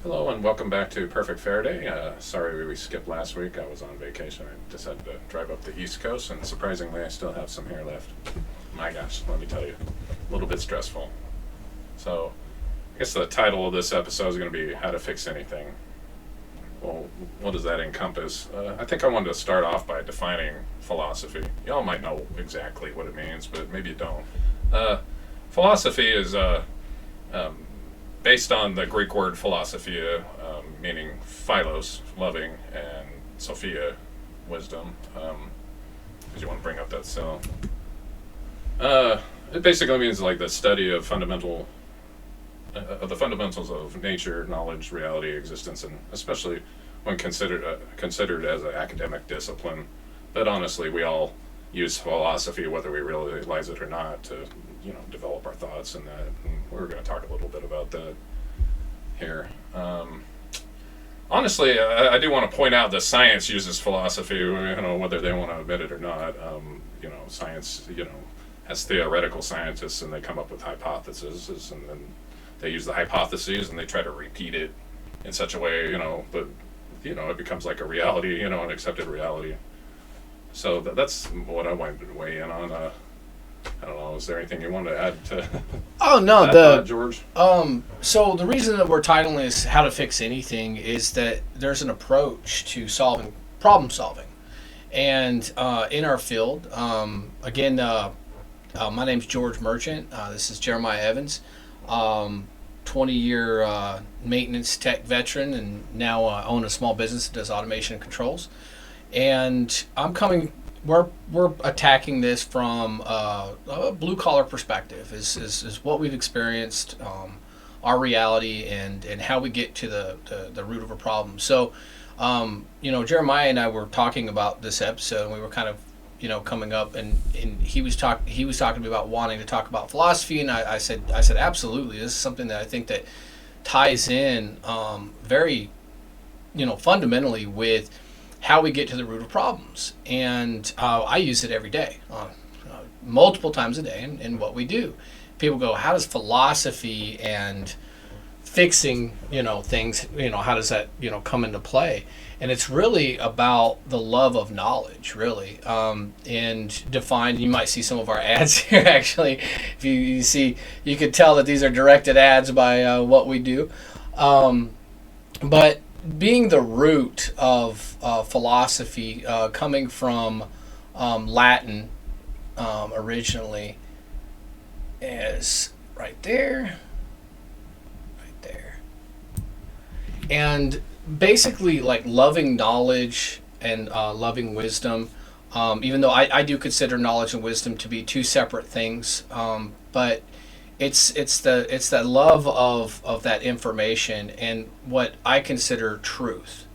Hello and welcome back to Perfect Faraday. Sorry we skipped last week. I was on vacation. I decided to drive up the East Coast, and surprisingly, I still have some hair left. My gosh, let me tell you, a little bit stressful. So, I guess the title of this episode is going to be How to Fix Anything. Well, what does that encompass? I think I wanted to start off by defining philosophy. Y'all might know exactly what it means, but maybe you don't. Philosophy is based on the Greek word philosophia, meaning philos, loving, and sophia, wisdom. Because you want to bring up that cell. It basically means like the study of the fundamentals of nature, knowledge, reality, existence, and especially when considered as an academic discipline. But honestly, we all use philosophy, whether we realize it or not, to develop our thoughts and that. And we're going to talk a little bit about that here. Honestly, I do want to point out that science uses philosophy, whether they want to admit it or not. Science, has theoretical scientists, and they come up with hypotheses, and then they use the hypotheses and they try to repeat it in such a way, that it becomes like a reality, an accepted reality. So that's what I wanted to weigh in on. I don't know. Is there anything you wanted to add to? Oh no, George. So the reason that we're titling this "How to Fix Anything" is that there's an approach to problem solving, and in our field, my name's George Merchant. This is Jeremiah Evans, 20-year maintenance tech veteran, and now own a small business that does automation and controls. And we're attacking this from a blue collar perspective. Is what we've experienced, our reality, and how we get to the root of a problem. So, Jeremiah and I were talking about this episode, and we were kind of coming up, and he was talking to me about wanting to talk about philosophy, and I said absolutely. This is something that I think that ties in very fundamentally with how we get to the root of problems. And I use it every day, multiple times a day in what we do. People go, how does philosophy and fixing things, how does that come into play? And it's really about the love of knowledge, really, and defined. You might see some of our ads here, actually. If you see, you could tell that these are directed ads by what we do. But being the root of philosophy, coming from Latin originally, is right there, and basically like loving knowledge and loving wisdom. Even though I do consider knowledge and wisdom to be two separate things, but it's that love of that information and what I consider truth.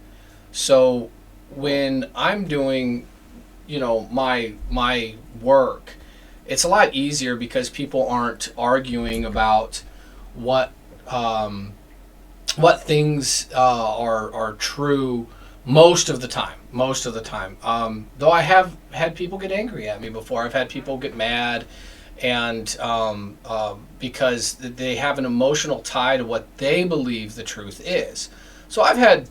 So when I'm doing my work, it's a lot easier because people aren't arguing about what things are true most of the time. Though I have had people get angry at me before. I've had people get mad, and because they have an emotional tie to what they believe the truth is. So I've had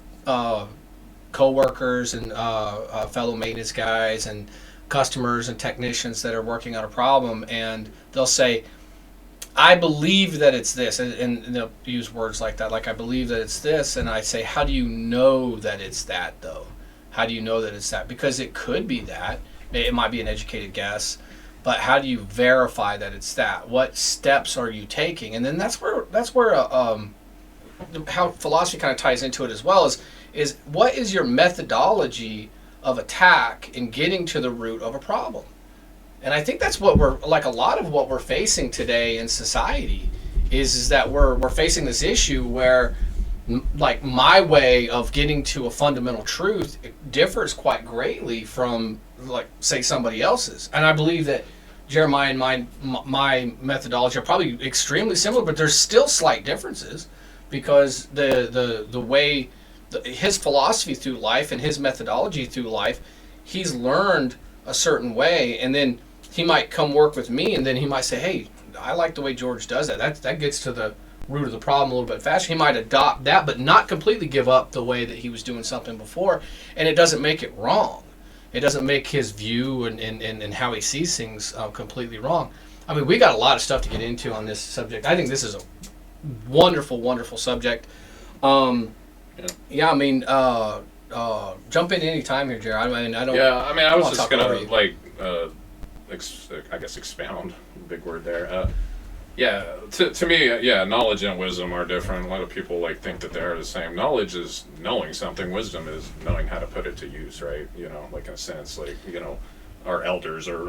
coworkers and fellow maintenance guys and customers and technicians that are working on a problem, and they'll say, I believe that it's this, and they'll use words like that, like I believe that it's this, and I say, how do you know that it's that, though? How do you know that it's that? Because it could be that. It might be an educated guess, but how do you verify that it's that? What steps are you taking? And then that's where how philosophy kind of ties into it as well, is what is your methodology of attack in getting to the root of a problem? And I think that's what we're like. A lot of what we're facing today in society is that we're facing this issue where, like, my way of getting to a fundamental truth differs quite greatly from, like, say, somebody else's. And I believe that Jeremiah and my methodology are probably extremely similar, but there's still slight differences because the way his philosophy through life and his methodology through life, he's learned a certain way, and then he might come work with me, and then he might say, hey, I like the way George does that. That gets to the root of the problem a little bit faster. He might adopt that, but not completely give up the way that he was doing something before. And it doesn't make it wrong. It doesn't make his view and how he sees things completely wrong. I mean, we got a lot of stuff to get into on this subject. I think this is a wonderful, wonderful subject. Yeah, I mean, jump in any time here, Jared. I mean, I don't. Yeah, I mean, I was just gonna you. I guess expound, big word there. Yeah, to me, yeah, knowledge and wisdom are different. A lot of people think that they're the same. Knowledge is knowing something. Wisdom is knowing how to put it to use, right? In a sense, our elders are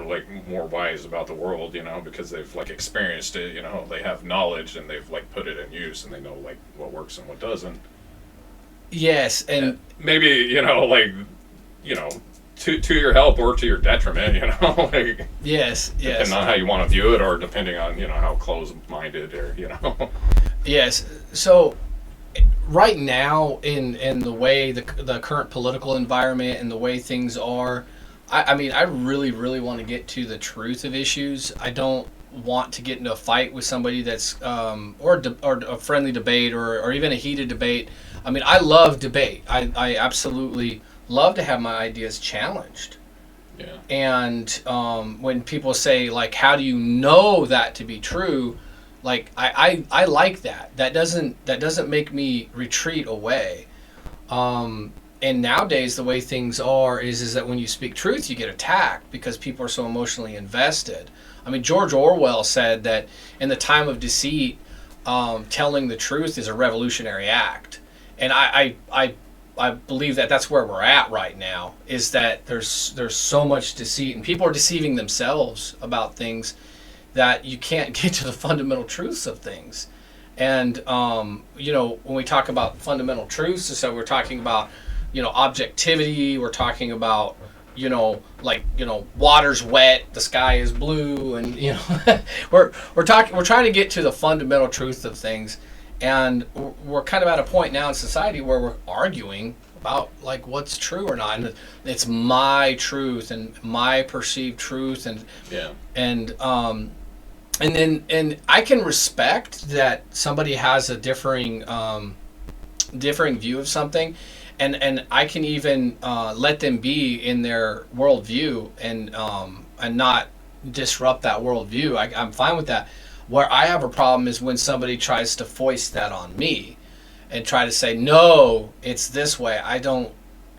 more wise about the world, because they've experienced it. They have knowledge and they've put it in use, and they know what works and what doesn't. Yes, and maybe to your help or to your detriment, yes, depending on how you want to view it, or depending on how closed-minded or Yes. So right now, in the way the current political environment and the way things are, I mean, I really, really want to get to the truth of issues. I don't want to get into a fight with somebody that's or a friendly debate or even a heated debate. I mean, I love debate. I absolutely love to have my ideas challenged. Yeah. And when people say how do you know that to be true? I like that. That doesn't make me retreat away. And nowadays the way things are is that when you speak truth, you get attacked because people are so emotionally invested. I mean, George Orwell said that in the time of deceit, telling the truth is a revolutionary act. And I believe that that's where we're at right now, is that there's so much deceit and people are deceiving themselves about things that you can't get to the fundamental truths of things. And, when we talk about fundamental truths, so we're talking about, objectivity, we're talking about, water's wet, the sky is blue, and, we're trying to get to the fundamental truth of things. And we're kind of at a point now in society where we're arguing about what's true or not, and it's my truth and my perceived truth, and and I can respect that somebody has a differing view of something, and I can even let them be in their worldview and not disrupt that worldview. I'm fine with that. Where I have a problem is when somebody tries to foist that on me and try to say, no, it's this way. I don't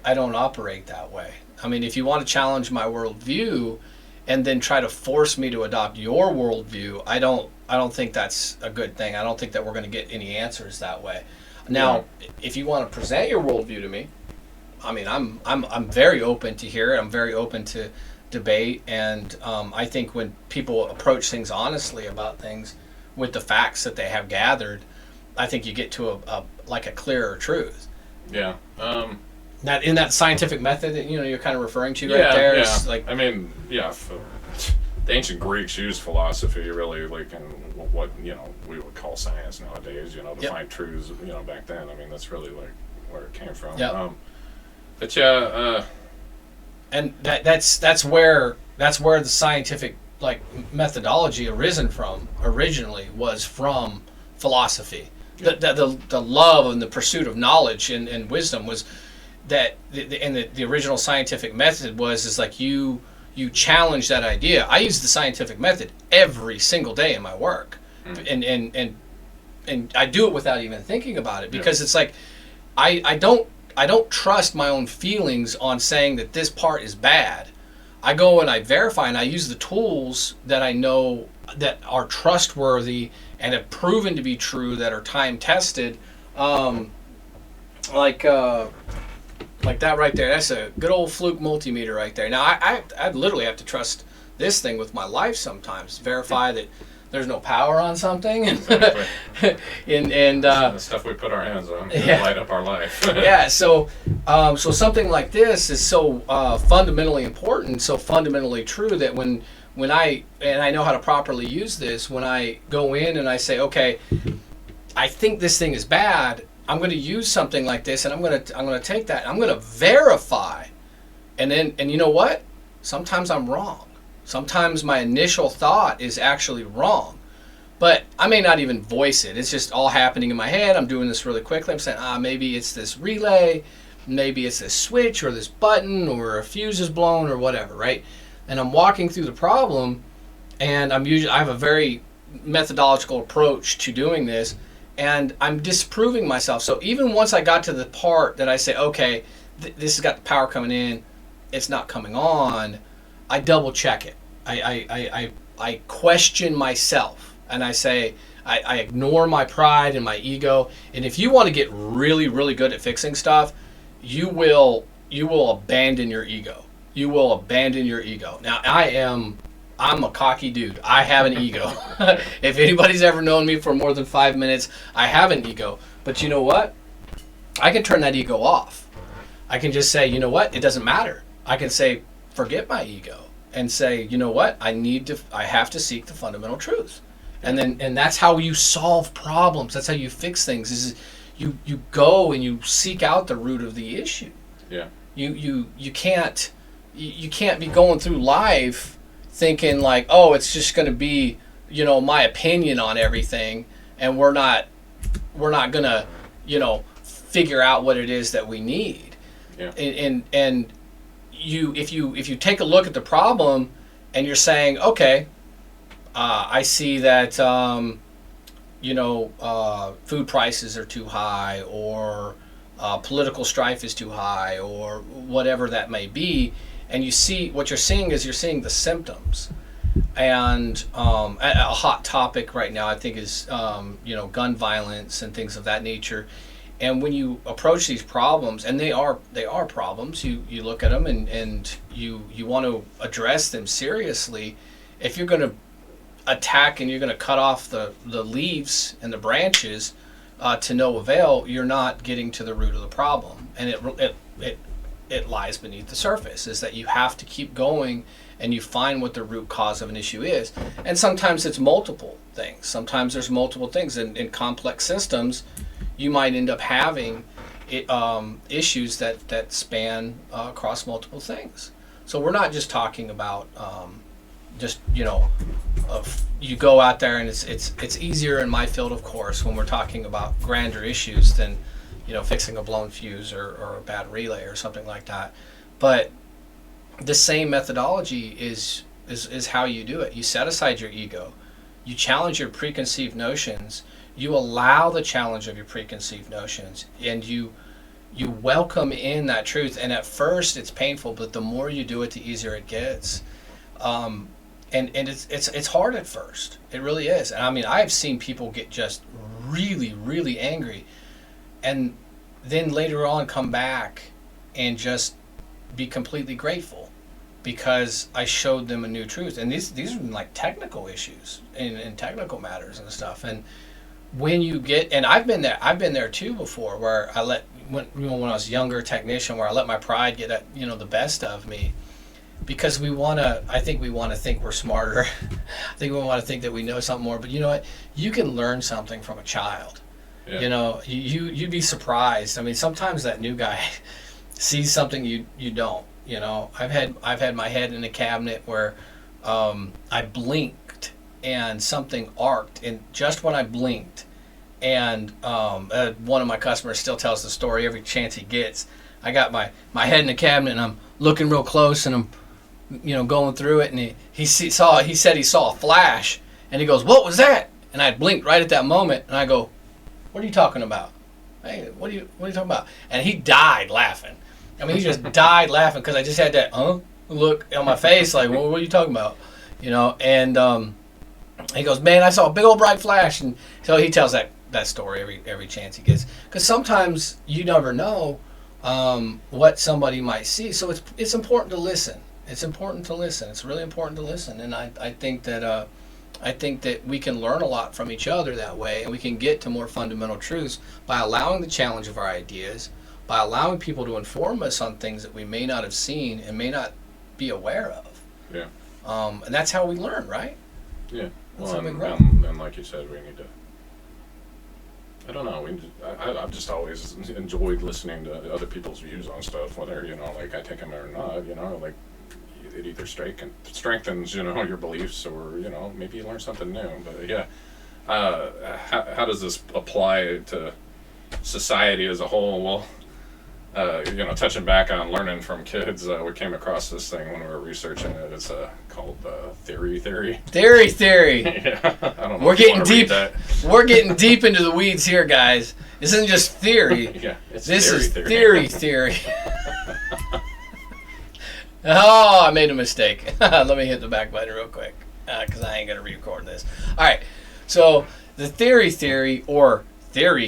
operate that way. I mean, if you want to challenge my worldview and then try to force me to adopt your worldview, I don't think that's a good thing. I don't think that we're going to get any answers that way. Now, if you want to present your worldview to me, I mean, I'm very open to hear it. I'm very open to debate, and I think when people approach things honestly about things with the facts that they have gathered, I think you get to a clearer truth. Yeah. That in that scientific method that you're kind of referring to right there. Yeah. Is I mean, the ancient Greeks used philosophy really in what we would call science nowadays. To find truths. Back then. I mean, that's really where it came from. Yeah. But yeah. And that's where the scientific methodology originally was from philosophy. The love and the pursuit of knowledge and wisdom was that the original scientific method is you challenge that idea. I use the scientific method every single day in my work, and I do it without even thinking about it, because it's I don't trust my own feelings on saying that this part is bad. I go and I verify, and I use the tools that I know that are trustworthy and have proven to be true, that are time tested. Like that right there. That's a good old fluke multimeter right there. Now I literally have to trust this thing with my life sometimes. Verify that there's no power on something, and the stuff we put our hands on light up our life. Yeah. So something like this is so fundamentally important, so fundamentally true, that when I know how to properly use this, when I go in and I say, okay, I think this thing is bad, I'm going to use something like this, and I'm going to take that, and I'm going to verify, and you know what? Sometimes I'm wrong. Sometimes my initial thought is actually wrong, But I may not even voice it. It's just all happening in my head. I'm doing this really quickly. I'm saying, maybe it's this relay, maybe it's this switch or this button or a fuse is blown or whatever, right? And I'm walking through the problem, and I have a very methodological approach to doing this, and I'm disproving myself. So even once I got to the part that I say, okay, this has got the power coming in, it's not coming on, I double check it. I question myself. And I say, I ignore my pride and my ego. And if you want to get really, really good at fixing stuff, you will abandon your ego. You will abandon your ego. Now, I'm a cocky dude. I have an ego. If anybody's ever known me for more than 5 minutes, I have an ego. But you know what? I can turn that ego off. I can just say, you know what? It doesn't matter. I can say, forget my ego, and say, you know what? I have to seek the fundamental truth. And that's how you solve problems. That's how you fix things. Is you go and you seek out the root of the issue. Yeah. You can't be going through life thinking like, oh, it's just going to be, my opinion on everything, and we're not gonna, figure out what it is that we need. Yeah. And if you take a look at the problem and you're saying, okay, I see that food prices are too high, or political strife is too high, or whatever that may be, and what you're seeing is the symptoms. And a hot topic right now, I think, is gun violence and things of that nature. And when you approach these problems, and they are problems, you look at them and you want to address them seriously. If you're going to attack and you're going to cut off the leaves and the branches to no avail, you're not getting to the root of the problem. And it lies beneath the surface, is that you have to keep going and you find what the root cause of an issue is. And sometimes it's multiple things. Sometimes there's multiple things. In complex systems, you might end up having issues that span across multiple things. So we're not just talking about you go out there, and it's easier in my field, of course, when we're talking about grander issues than fixing a blown fuse or a bad relay or something like that. But the same methodology is how you do it. You set aside your ego, you challenge your preconceived notions, you allow the challenge of your preconceived notions, and you welcome in that truth. And at first it's painful, but the more you do it, the easier it gets. And it's hard at first. It really is. And I mean, I've seen people get just really, really angry, and then later on come back and just be completely grateful because I showed them a new truth. And these are like technical issues and technical matters and stuff. And when you get, and I've been there too before, where when I was a younger technician, where I let my pride get the best of me. Because I think we want to think we're smarter. I think we want to think that we know something more. But you know what? You can learn something from a child. Yeah. You'd be surprised. I mean, sometimes that new guy sees something you don't. I've had my head in a cabinet where I blinked and something arced, and just when I blinked, and one of my customers still tells the story every chance he gets. I got my head in the cabinet, and I'm looking real close, and I'm going through it, and he said he saw a flash, and he goes, "What was that?" And I blinked right at that moment, and I go, "What are you talking about? Hey, what are you talking about?" And he died laughing. I mean, he just died laughing because I just had that look on my face, like, "What are you talking about?" And he goes, "Man, I saw a big old bright flash." And so he tells that story every chance he gets, because sometimes you never know what somebody might see. So it's important to listen. It's important to listen. It's really important to listen. And I think that we can learn a lot from each other that way, and we can get to more fundamental truths by allowing the challenge of our ideas, by allowing people to inform us on things that we may not have seen and may not be aware of. Yeah. And that's how we learn, right? Yeah. That's how we grow. And like you said, we need to. I don't know. I've just always enjoyed listening to other people's views on stuff, whether I take them or not. It either strengthens your beliefs, or maybe you learn something new. But yeah, How does this apply to society as a whole? Well, touching back on learning from kids, we came across this thing when we were researching it. It's called theory. Theory. Yeah, I don't know. We're if you getting wanna deep. read that. We're getting deep into the weeds here, guys. This isn't just theory. Yeah, it's This is theory. theory. Oh, I made a mistake. Let me hit the back button real quick because I ain't going to re-record this. All right. So the theory, or theory,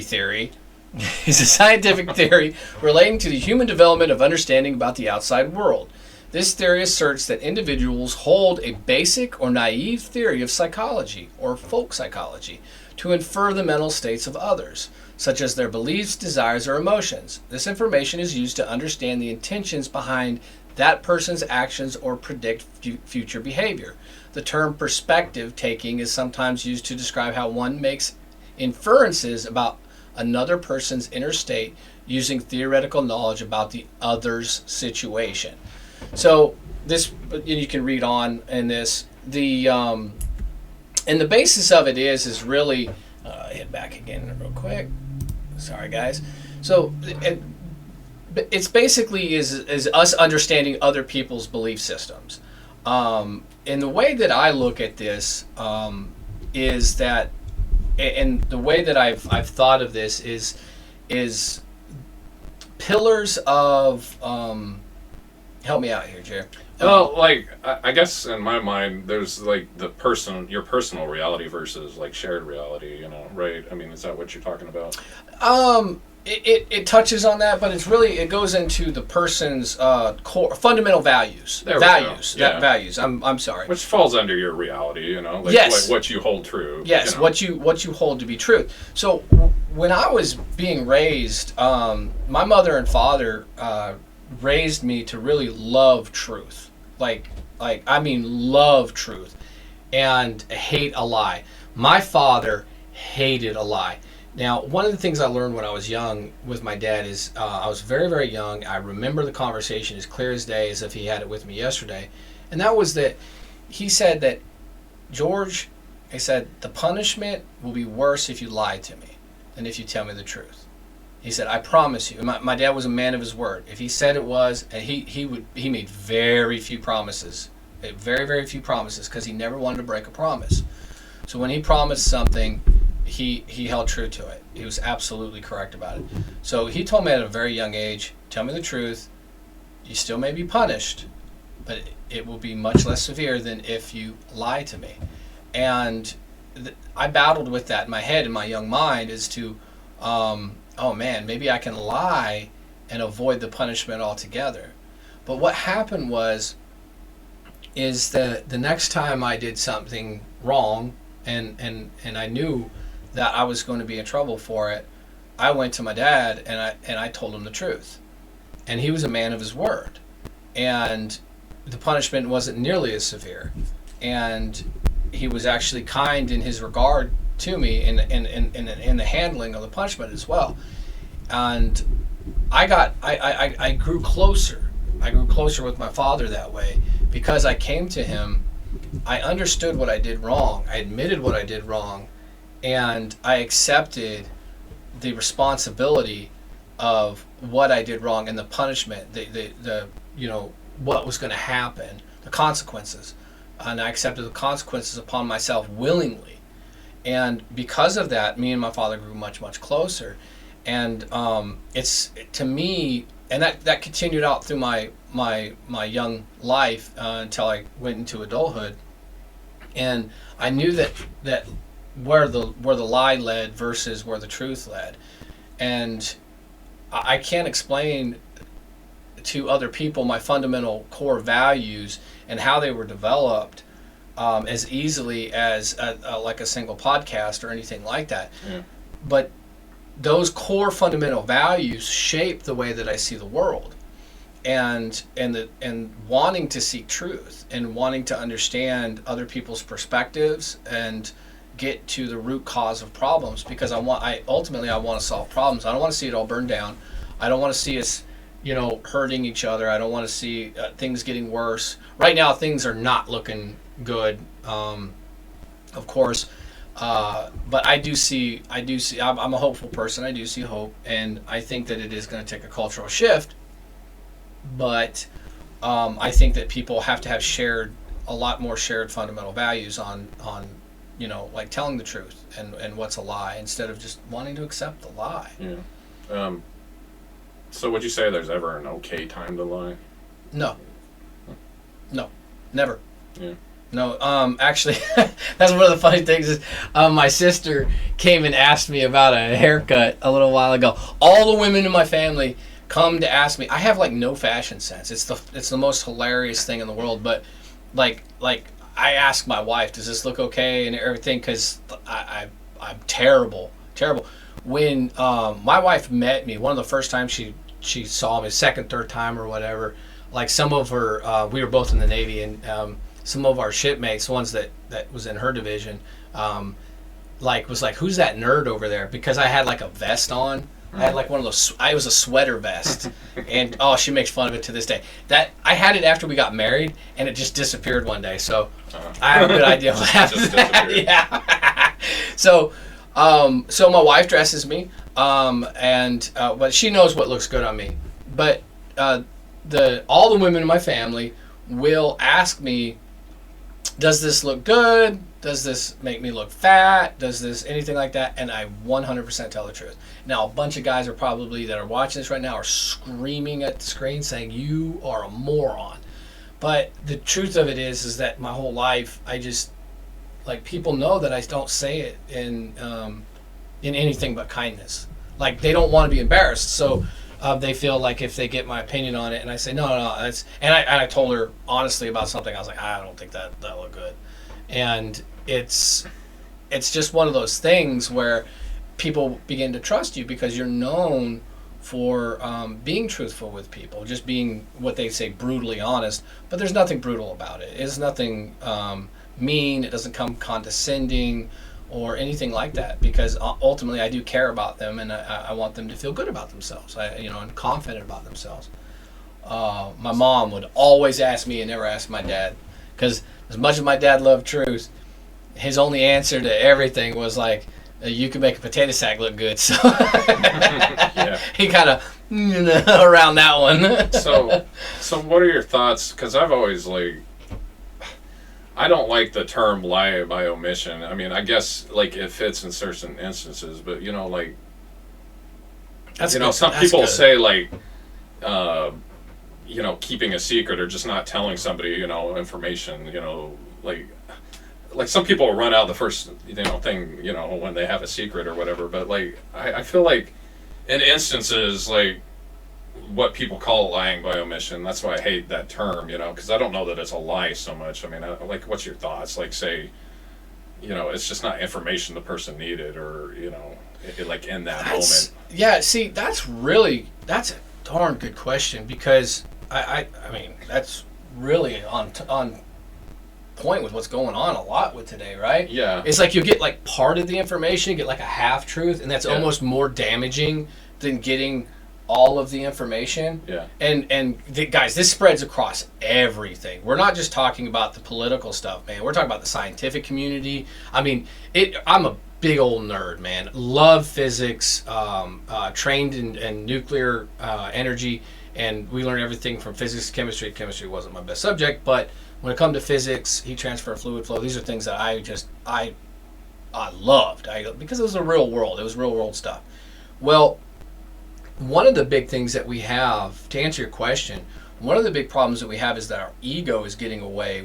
is a scientific theory relating to the human development of understanding about the outside world. This theory asserts that individuals hold a basic or naive theory of psychology, or folk psychology, to infer the mental states of others, such as their beliefs, desires, or emotions. This information is used to understand the intentions behind that person's actions or predict future behavior. The term perspective taking is sometimes used to describe how one makes inferences about another person's inner state using theoretical knowledge about the other's situation. So this, you can read on in this. And the basis of it is really, hit back again real quick. Sorry, guys. So it's basically is us understanding other people's belief systems. And the way that I look at this is that, and the way that I've thought of this is pillars of help me out here, Jer. Well, like I guess in my mind, there's like your personal reality versus like shared reality. Right? I mean, is that what you're talking about? It touches on that, but it goes into the person's core fundamental values. Values. I'm sorry. Which falls under your reality, like, yes. Like what you hold true. Yes, what you hold to be true. So when I was being raised, my mother and father raised me to really love truth. Like I mean love truth and hate a lie. My father hated a lie. Now, one of the things I learned when I was young with my dad is I was very, very young. I remember the conversation as clear as day, as if he had it with me yesterday. And that was that he said that, George, he said, the punishment will be worse if you lie to me than if you tell me the truth. He said, I promise you. My dad was a man of his word. If he said it was, and he made very few promises. Very, very few promises, because he never wanted to break a promise. So when he promised something, he held true to it. He was absolutely correct about it. So he told me at a very young age, tell me the truth. You still may be punished, but it will be much less severe than if you lie to me. And I battled with that in my head, in my young mind, as to, oh man, maybe I can lie and avoid the punishment altogether. But what happened is that the next time I did something wrong, and I knew that I was going to be in trouble for it, I went to my dad and I told him the truth. And he was a man of his word. And the punishment wasn't nearly as severe. And he was actually kind in his regard to me in the handling of the punishment as well. And I grew closer. I grew closer with my father that way because I came to him. I understood what I did wrong. I admitted what I did wrong. And I accepted the responsibility of what I did wrong and the punishment, the what was going to happen, the consequences. And I accepted the consequences upon myself willingly. And because of that, me and my father grew much, much closer. And it's, to me, and that continued out through my young life until I went into adulthood. And I knew that where the lie led versus where the truth led. And I can't explain to other people my fundamental core values and how they were developed as easily as like a single podcast or anything like that. Yeah. But those core fundamental values shape the way that I see the world, and wanting to seek truth and wanting to understand other people's perspectives and get to the root cause of problems, because ultimately I want to solve problems. I don't want to see it all burn down. I don't want to see us hurting each other. I don't want to see things getting worse. Right now things are not looking good, of course, But I do see. I'm a hopeful person. I do see hope, and I think that it is going to take a cultural shift. But I think that people have to have a lot more shared fundamental values on like telling the truth and what's a lie instead of just wanting to accept the lie. Yeah. So would you say there's ever an okay time to lie? No. No. Never. Yeah. No, actually, that's one of the funny things is my sister came and asked me about a haircut a little while ago. All the women in my family come to ask me. I have like no fashion sense. It's the most hilarious thing in the world. But like I ask my wife, does this look okay and everything? Because I'm terrible. When my wife met me, one of the first times she saw me, second, third time or whatever, like some of her, we were both in the Navy, and some of our shipmates, ones that was in her division, was like, who's that nerd over there? Because I had like a vest on. I had like one of those, I was a sweater vest. And she makes fun of it to this day. That I had it after we got married, and it just disappeared one day. So I have a good idea what happened. Yeah. So my wife dresses me, but she knows what looks good on me. But all the women in my family will ask me, does this look good? Does this make me look fat? Does this anything like that? And I 100% tell the truth. Now, a bunch of guys that are watching this right now are screaming at the screen saying, you are a moron. But the truth of it is that my whole life, I just, like, people know that I don't say it in anything but kindness. Like, they don't want to be embarrassed. So they feel like if they get my opinion on it, and I say, no, that's, and I told her honestly about something. I was like, I don't think that looked good. And it's just one of those things where people begin to trust you because you're known for being truthful with people, just being what they say brutally honest. But there's nothing brutal about it. It's nothing mean. It doesn't come condescending or anything like that, because ultimately I do care about them, and I want them to feel good about themselves, and confident about themselves. My mom would always ask me and never ask my dad, because as much as my dad loved truth, his only answer to everything was like, you can make a potato sack look good. So Yeah. He kind of around that one. So what are your thoughts? Because I've always I don't like the term lie by omission. I mean, I guess it fits in certain instances, but some people say keeping a secret or just not telling somebody information. Like some people run out the first thing when they have a secret or whatever. But I feel like in instances what people call lying by omission. That's why I hate that term, because I don't know that it's a lie so much. I mean, what's your thoughts? Say, it's just not information the person needed, or in that moment. Yeah, see, that's a darn good question, because I mean that's really on point with what's going on a lot with today, right? Yeah. It's like you get part of the information, you get a half truth, and that's almost more damaging than getting all of the information. Yeah. And guys, this spreads across everything. We're not just talking about the political stuff, man. We're talking about the scientific community. I mean, I'm a big old nerd, man. Love physics, trained in nuclear energy, and we learned everything from physics to chemistry. Chemistry wasn't my best subject, but when it comes to physics, heat transfer, fluid flow, these are things that I loved. Because it was the real world. It was real world stuff. Well, one of the big things that we have, to answer your question, one of the big problems that we have is that our ego is getting in the way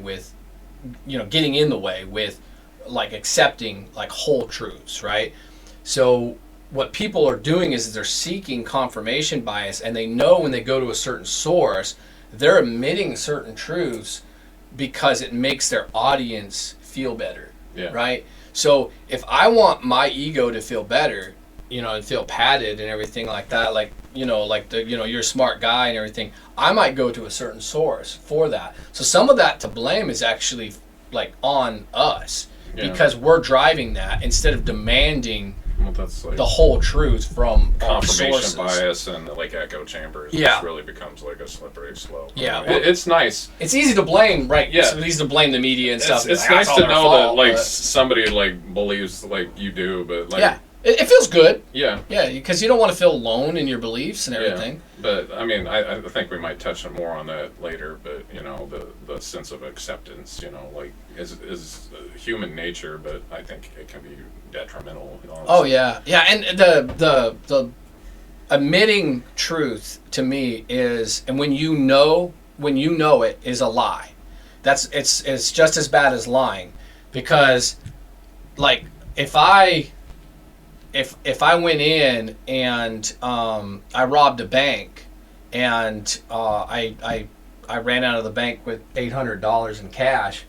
with accepting whole truths, right? So what people are doing is they're seeking confirmation bias, and they know when they go to a certain source, they're admitting certain truths because it makes their audience feel better, right? So if I want my ego to feel better, and feel padded and everything like that, you're a smart guy and everything, I might go to a certain source for that. So some of that to blame is actually on us, because we're driving that instead of demanding Well, that's like the whole truth from our confirmation sources. bias and like echo chambers. Yeah. Which really becomes like a slippery slope. Yeah. I mean, it's nice. It's easy to blame, right? Yeah. It's easy to blame the media and stuff. It's Like, nice "That's all to their know fault," that like but- somebody like believes like you do, but like yeah, it feels good. yeah. Yeah, because you don't want to feel alone in your beliefs and everything. Yeah. But I mean, I think we might touch on more on that later. But you know, the sense of acceptance, you know, like is human nature, but I think it can be detrimental. Honestly. Oh yeah, yeah, and the admitting truth to me is, and when you know it is a lie. It's just as bad as lying, because like if I went in and I robbed a bank and I ran out of the bank with $800 in cash,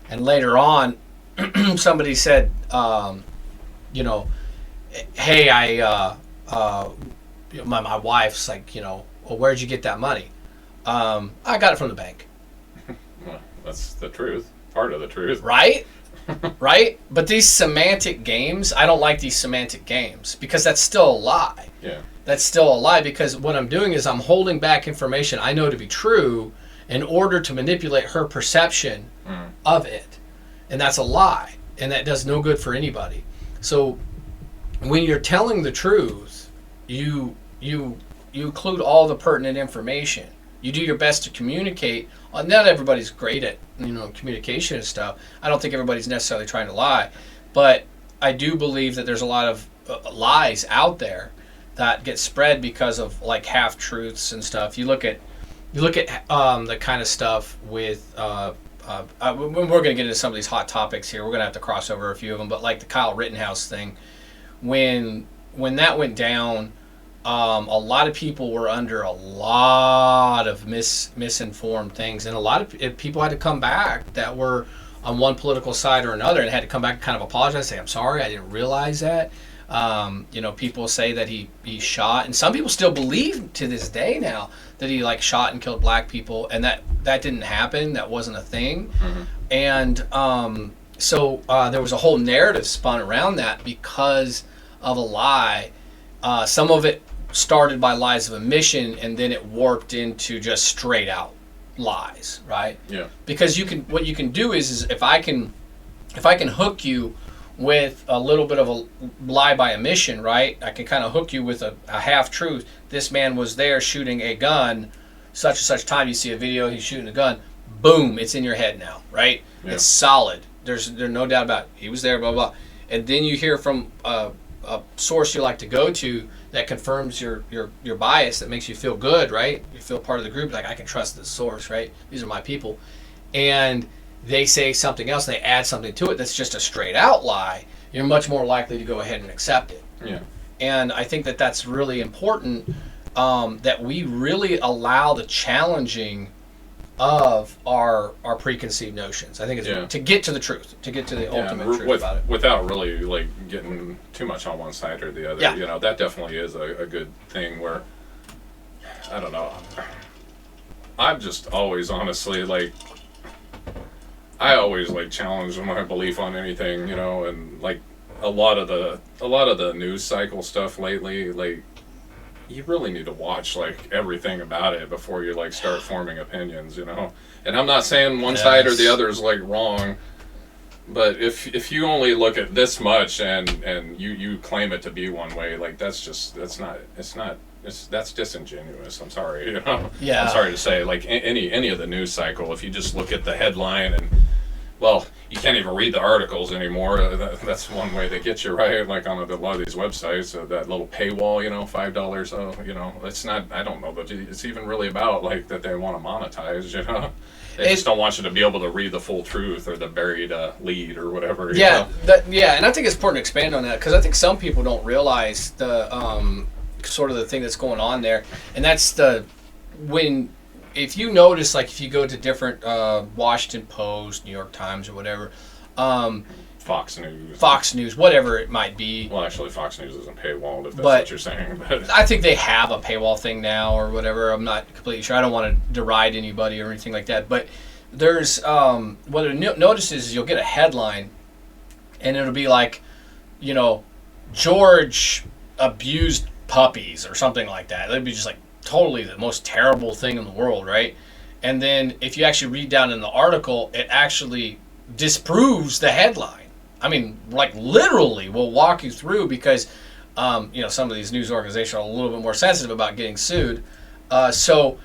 and later on somebody said, you know, hey, my wife's like, you know, well, where'd you get that money? I got it from the bank. Well, that's the truth. Part of the truth. Right? Right? But these semantic games, I don't like these semantic games because that's still a lie. Yeah. That's still a lie, because what I'm doing is I'm holding back information I know to be true in order to manipulate her perception of it. And that's a lie. And that does no good for anybody. So when you're telling the truth, you include all the pertinent information. You do your best to communicate. Not everybody's great at communication and stuff. I don't think everybody's necessarily trying to lie, but I do believe that there's a lot of lies out there that get spread because of like half truths and stuff. You look at the kind of stuff with. We're going to get into some of these hot topics here. We're going to have to cross over a few of them, but like the Kyle Rittenhouse thing, when that went down. A lot of people were under a lot of misinformed things, and a lot of people had to come back that were on one political side or another, and had to come back and kind of apologize, say, I'm sorry, I didn't realize that. People say that he shot, and some people still believe to this day now that he like shot and killed black people, and that didn't happen. That wasn't a thing. Mm-hmm. And so there was a whole narrative spun around that because of a lie. Some of it started by lies of omission, and then it warped into just straight out lies, right? Yeah. Because what you can do is if I can hook you with a little bit of a lie by omission, right? I can kind of hook you with a half truth. This man was there shooting a gun, such and such time. You see a video, he's shooting a gun. Boom, it's in your head now, right? Yeah. It's solid. There's no doubt about it. He was there, blah, blah. And then you hear from a source you like to go to that confirms your bias, that makes you feel good, right? You feel part of the group, like I can trust this source, right? These are my people. And they say something else, they add something to it that's just a straight out lie. You're much more likely to go ahead and accept it. Yeah. And I think that that's really important, that we really allow the challenging of our preconceived notions. I think it's to get to the truth, to get to the ultimate truth about it. Without really like getting too much on one side or the other. Yeah. That definitely is a good thing where, I don't know, I'm just always honestly like, I always like challenge my belief on anything, and like a lot of the news cycle stuff lately, like, you really need to watch like everything about it before you like start forming opinions, And I'm not saying one side or the other is like wrong, but if you only look at this much and you claim it to be one way, like that's disingenuous. I'm sorry, Yeah. I'm sorry to say, like any of the news cycle, if you just look at the headline and, well, you can't even read the articles anymore. That's one way they get you, right? Like on a lot of these websites, that little paywall, $5. It's not. I don't know that it's even really about like that they want to monetize. They just don't want you to be able to read the full truth or the buried lead or whatever. Yeah, and I think it's important to expand on that, because I think some people don't realize the sort of the thing that's going on there, and that's if you notice, like if you go to different Washington Post, New York Times, or whatever, Fox News, whatever it might be. Well, actually, Fox News isn't paywalled, if that's what you're saying. But I think they have a paywall thing now or whatever. I'm not completely sure. I don't want to deride anybody or anything like that. But there's what I notice is you'll get a headline, and it'll be like, George abused puppies or something like that. That'd be just like totally the most terrible thing in the world, right? And then if you actually read down in the article, it actually disproves the headline. I mean, like literally, we'll walk you through because, some of these news organizations are a little bit more sensitive about getting sued. So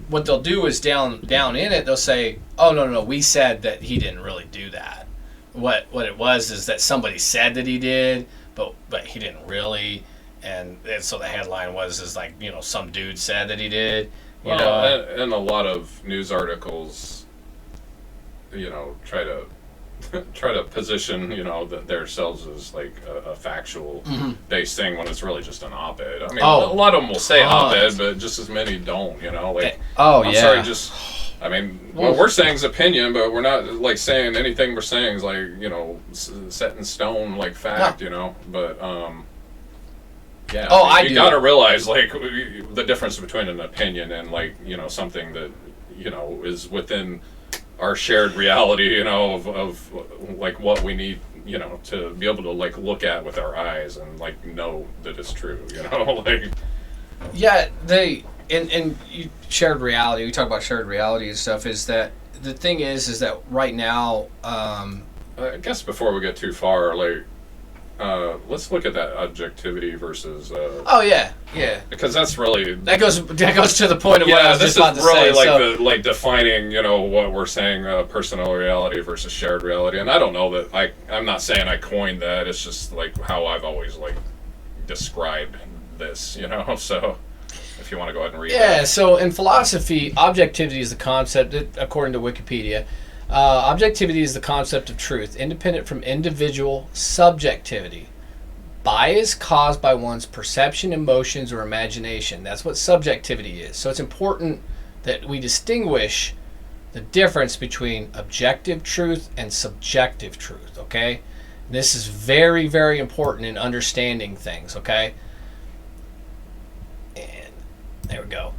what they'll do is down in it, they'll say, "Oh no, we said that he didn't really do that. What it was is that somebody said that he did, but he didn't really." And so the headline is like, some dude said that he did. And a lot of news articles, try to position, themselves as like a factual based thing when it's really just an op-ed. I mean, a lot of them will say op-ed, but just as many don't, I'm sorry, what we're saying is opinion, but we're not like saying anything we're saying is like, set in stone, like fact, but, yeah, you got to realize like the difference between an opinion and like something that is within our shared reality, of like what we need, to be able to like look at with our eyes and like know that it's true, like. Yeah, and you shared reality. We talk about shared reality and stuff. Is that the thing is that right now. I guess before we get too far, like. Let's look at that objectivity versus. Yeah. Because that's really that goes to the point of what I was just about to say. This is really like defining, what we're saying, personal reality versus shared reality. And I don't know that I'm not saying I coined that. It's just like how I've always like described this, So if you want to go ahead and read. Yeah. So in philosophy, objectivity is the concept, according to Wikipedia. Objectivity is the concept of truth, independent from individual subjectivity. Bias caused by one's perception, emotions, or imagination. That's what subjectivity is. So it's important that we distinguish the difference between objective truth and subjective truth, okay? This is very, very important in understanding things, okay? And there we go.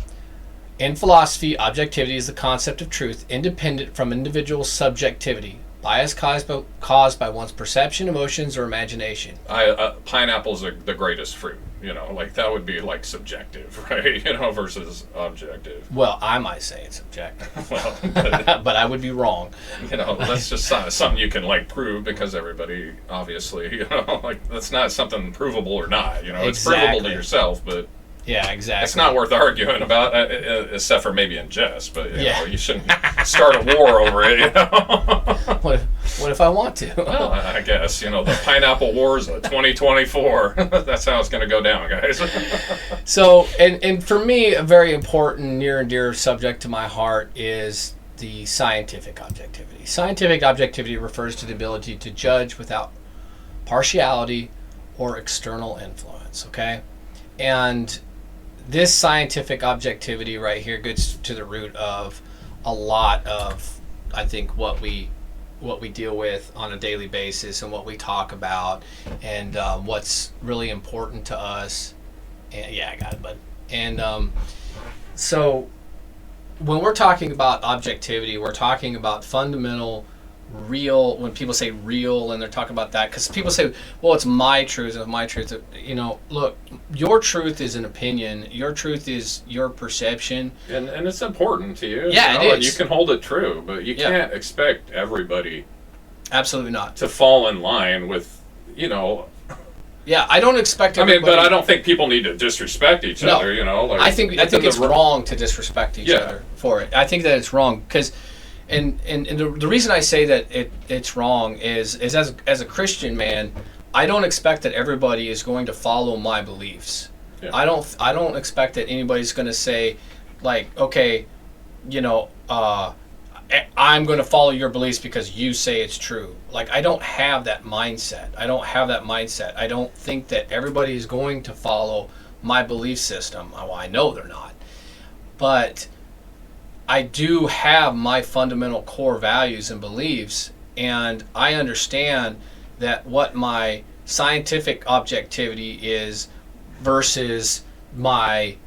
In philosophy, objectivity is the concept of truth, independent from individual subjectivity. Bias caused by one's perception, emotions, or imagination. Pineapple's the greatest fruit. Like that would be like subjective, right? Versus objective. Well, I might say it's subjective. Well, but I would be wrong. That's just something you can like prove because everybody obviously, like that's not something provable or not. It's provable to yourself, but. Yeah, exactly. It's not worth arguing about, except for maybe in jest. But you shouldn't start a war over it. What if I want to? Well, I guess the Pineapple Wars of 2024. That's how it's going to go down, guys. So, and for me, a very important, near and dear subject to my heart is the scientific objectivity. Scientific objectivity refers to the ability to judge without partiality or external influence. Okay, and this scientific objectivity right here gets to the root of a lot of, I think, what we deal with on a daily basis and what we talk about and what's really important to us. And, yeah, I got it, bud. And so when we're talking about objectivity, we're talking about fundamental real. When people say real and they're talking about that, because people say, well, it's my truth. It's my truth. Look, your truth is an opinion. Your truth is your perception, and it's important to you. Yeah, it is. And you can hold it true, but you can't expect everybody absolutely not to fall in line with Yeah, I don't expect everybody. But I don't think people need to disrespect each other. Like, I think it's wrong to disrespect each other for it. I think that it's wrong because. And the reason I say that it's wrong is as a Christian man, I don't expect that everybody is going to follow my beliefs. Yeah. I don't expect that anybody's going to say, like, okay, I'm going to follow your beliefs because you say it's true. Like, I don't have that mindset. I don't think that everybody is going to follow my belief system. Well, I know they're not, but I do have my fundamental core values and beliefs, and I understand that what my scientific objectivity is versus my,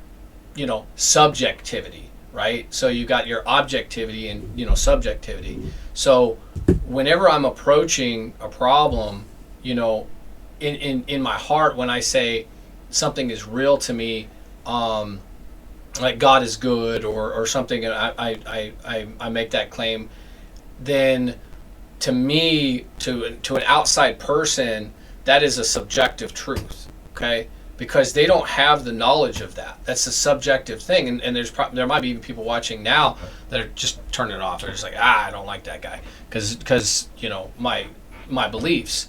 subjectivity, right? So you got your objectivity and, subjectivity. So whenever I'm approaching a problem, in my heart, when I say something is real to me, like God is good or something, and I make that claim, then to me, to an outside person, that is a subjective truth, okay? Because they don't have the knowledge of that. That's a subjective thing, and there might be even people watching now that are just turning it off. They're just like, I don't like that guy because my beliefs.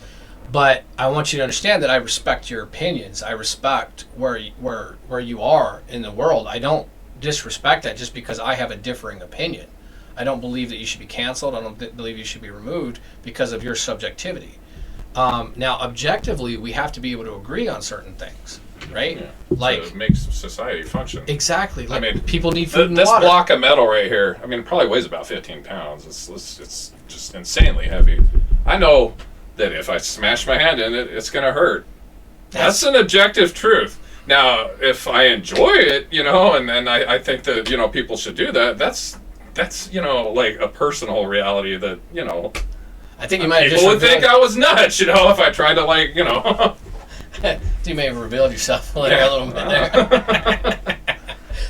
But I want you to understand that I respect your opinions. I respect where you are in the world. I don't disrespect that just because I have a differing opinion. I don't believe that you should be canceled. I don't believe you should be removed because of your subjectivity. Now, objectively, we have to be able to agree on certain things, right? Yeah. Like, so it makes society function. Exactly. Like, I mean, people need food and this water. block of metal right here, I mean, it probably weighs about 15 pounds. It's just insanely heavy. I know that if I smash my hand in it, it's going to hurt. That's an objective truth. Now, if I enjoy it, and then I think that, people should do that, that's like a personal reality that, I think you might have people would think I was nuts, if I tried to, You may have revealed yourself a little bit there.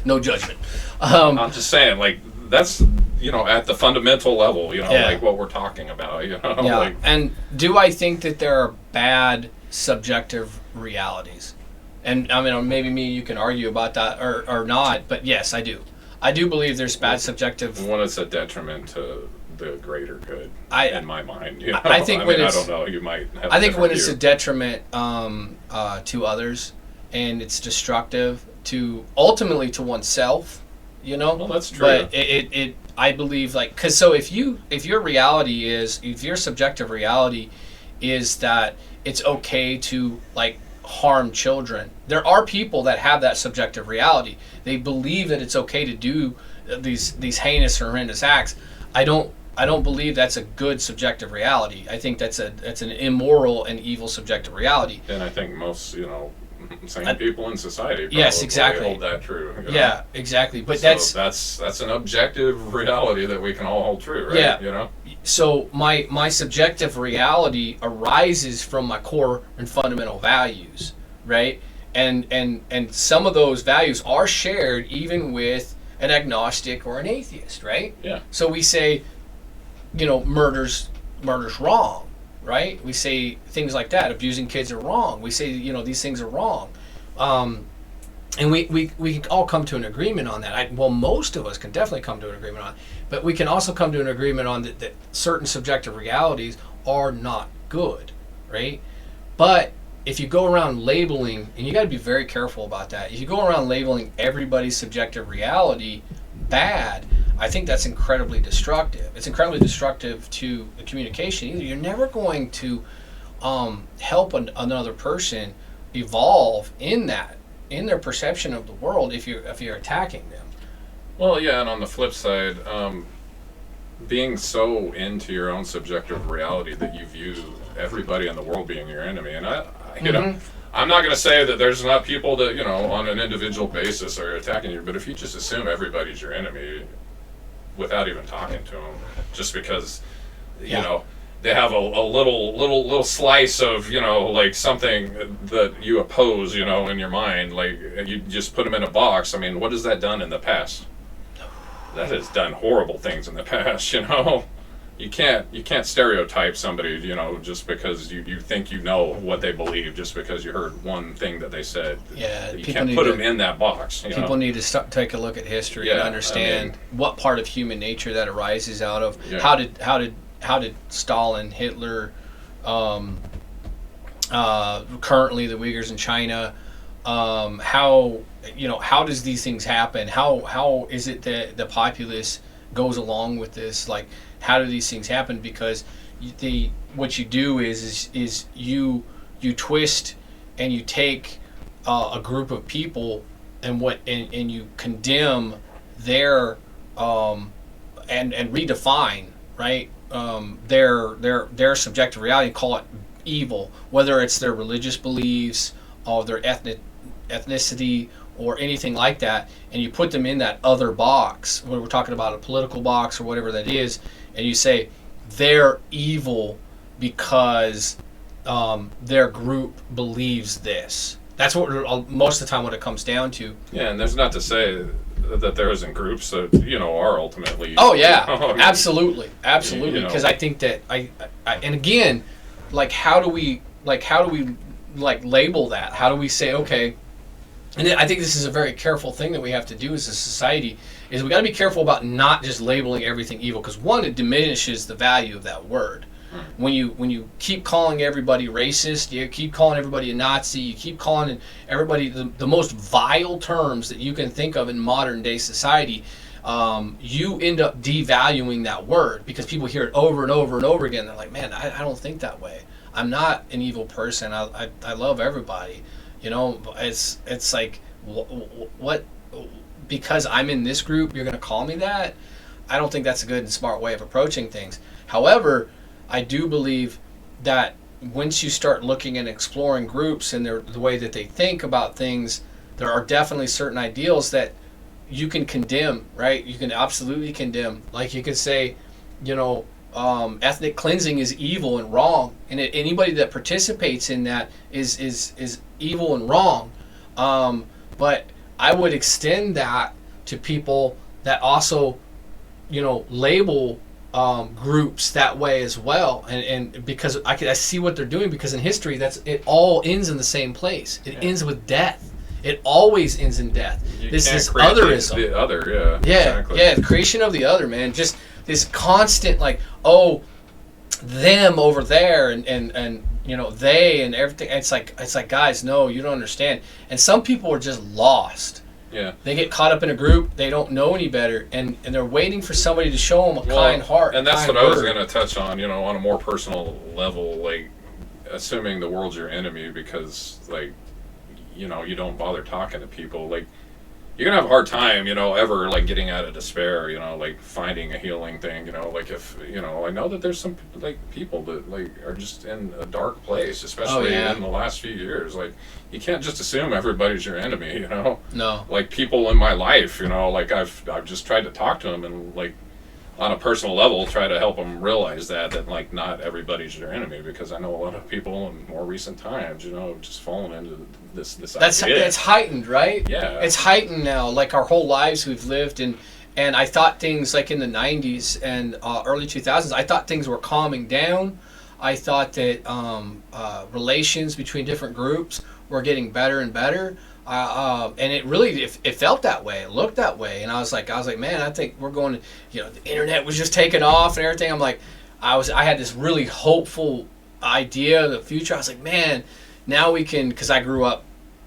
No judgment. I'm just saying, like, that's, at the fundamental level, like what we're talking about, Yeah. Like, And do I think that there are bad subjective realities? And I mean, maybe you can argue about that or not, but yes, I do. I do believe there's bad subjective. When it's a detriment to the greater good, in my mind. I think when it's, I don't know. You might have. I think when it's view. a detriment to others, and it's destructive to ultimately to oneself, Well, that's true. But I believe, like, because so if your subjective reality is that it's okay to, like, harm children. There are people that have that subjective reality. They believe that it's okay to do these heinous, horrendous acts. I don't believe that's a good subjective reality. I think that's an immoral and evil subjective reality. And I think most sane people in society exactly hold that true. Yeah, exactly. But so that's an objective reality that we can all hold true, right? Yeah. So my subjective reality arises from my core and fundamental values, right? And some of those values are shared even with an agnostic or an atheist, right? Yeah. So we say, murder's wrong, right? We say things like that. Abusing kids are wrong. We say, these things are wrong. And we can all come to an agreement on that. Most of us can definitely come to an agreement on it. But we can also come to an agreement on that certain subjective realities are not good, right? But if you go around labeling, and you got to be very careful about that, if you go around labeling everybody's subjective reality bad, I think that's incredibly destructive. It's incredibly destructive to the communication. Either you're never going to help another person evolve in their perception of the world if you're attacking them. Well, yeah, and on the flip side, being so into your own subjective reality that you view everybody in the world being your enemy, and I'm not going to say that there's not people that on an individual basis are attacking you, but if you just assume everybody's your enemy without even talking to them, just because they have a little slice of like something that you oppose in your mind, like you just put them in a box. I mean, what has that done in the past? That has done horrible things in the past. You can't stereotype somebody just because you think what they believe just because you heard one thing that they said. Yeah, you can't put them in that box. People need to take a look at history and understand what part of human nature that arises out of. Yeah. How did Stalin, Hitler, currently the Uyghurs in China, how does these things happen? How is it that the populace goes along with this? Like, how do these things happen? Because what you do is you twist and you take a group of people and you condemn their and redefine, right, their subjective reality and call it evil, whether it's their religious beliefs or their ethnicity or anything like that, and you put them in that other box, when we're talking about a political box or whatever that is, and you say they're evil because their group believes this. That's what most of the time what it comes down to. Yeah, and there's not to say that there isn't groups that are ultimately. Oh yeah, absolutely. Because I think that I and again, how do we label that? How do we say, okay? And I think this is a very careful thing that we have to do as a society. Is we got to be careful about not just labeling everything evil, because one, it diminishes the value of that word. When you keep calling everybody racist, you keep calling everybody a Nazi, you keep calling everybody the most vile terms that you can think of in modern day society, you end up devaluing that word because people hear it over and over and over again. They're like, man, I don't think that way. I'm not an evil person. I love everybody. It's like, what? Because I'm in this group, you're going to call me that? I don't think that's a good and smart way of approaching things. However, I do believe that once you start looking and exploring groups and the way that they think about things, there are definitely certain ideals that you can condemn, right? You can absolutely condemn. Like you could say, ethnic cleansing is evil and wrong, and anybody that participates in that is evil and wrong. But I would extend that to people that also, label groups that way as well, and because I see what they're doing, because in history it all ends in the same place. It ends with death. It always ends in death. This otherism. The other, exactly. The creation of the other, man. Just this constant them over there and they and everything. It's like guys, no, you don't understand. And some people are just lost. Yeah. They get caught up in a group, they don't know any better, and they're waiting for somebody to show them a kind heart. And that's what I was going to touch on, on a more personal level, assuming the world's your enemy because, you don't bother talking to people. You're going to have a hard time, ever, getting out of despair, finding a healing thing, if, I know that there's some, people that, are just in a dark place, especially in the last few years. You can't just assume everybody's your enemy, No. People in my life, I've just tried to talk to them and, on a personal level, try to help them realize that not everybody's your enemy, because I know a lot of people in more recent times, have just fallen into this idea. That's heightened, right? Yeah. It's heightened now. Our whole lives we've lived, and I thought things in the 90s and early 2000s, I thought things were calming down. I thought that relations between different groups were getting better and better. And it really, it felt that way. It looked that way. And I was like, man, I think we're going to, the internet was just taking off and everything. I'm like, I had this really hopeful idea of the future. I was like, man, now we can, because I grew up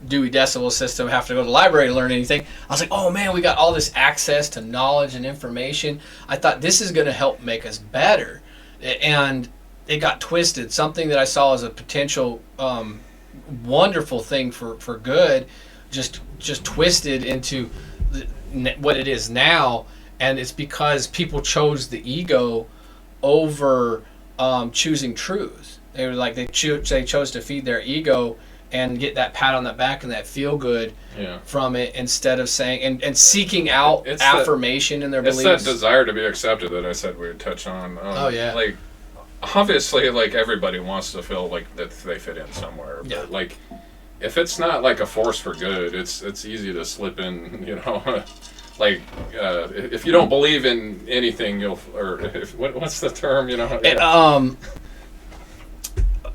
Dewey Decimal System, have to go to the library to learn anything. I was like, oh man, we got all this access to knowledge and information. I thought this is going to help make us better. And it got twisted. Something that I saw as a potential wonderful thing for good, just twisted into what it is now. And it's because people chose the ego over choosing truth. They were they chose to feed their ego and get that pat on the back and that feel good from it, instead of saying and seeking out affirmation in their beliefs. It's that desire to be accepted that I said we would touch on. Obviously, everybody wants to feel that they fit in somewhere. But if it's not a force for good, it's easy to slip in. If you don't believe in anything, what's the term?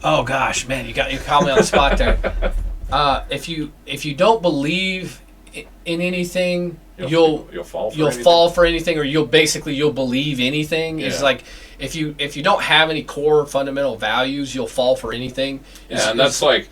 Oh gosh, man, you caught me on the spot there. If you don't believe in anything, you'll fall for anything, or you'll believe anything. Yeah. It's if you don't have any core fundamental values, you'll fall for anything. Yeah, and that's why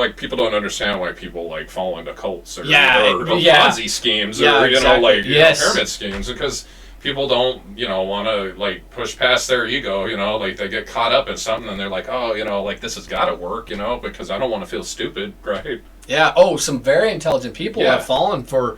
people don't understand why people fall into cults or Ponzi schemes or pyramid schemes, because people don't want to push past their ego. They get caught up in something and they're like, oh, this has got to work, because I don't want to feel stupid, right? Yeah. Oh, some very intelligent people have fallen for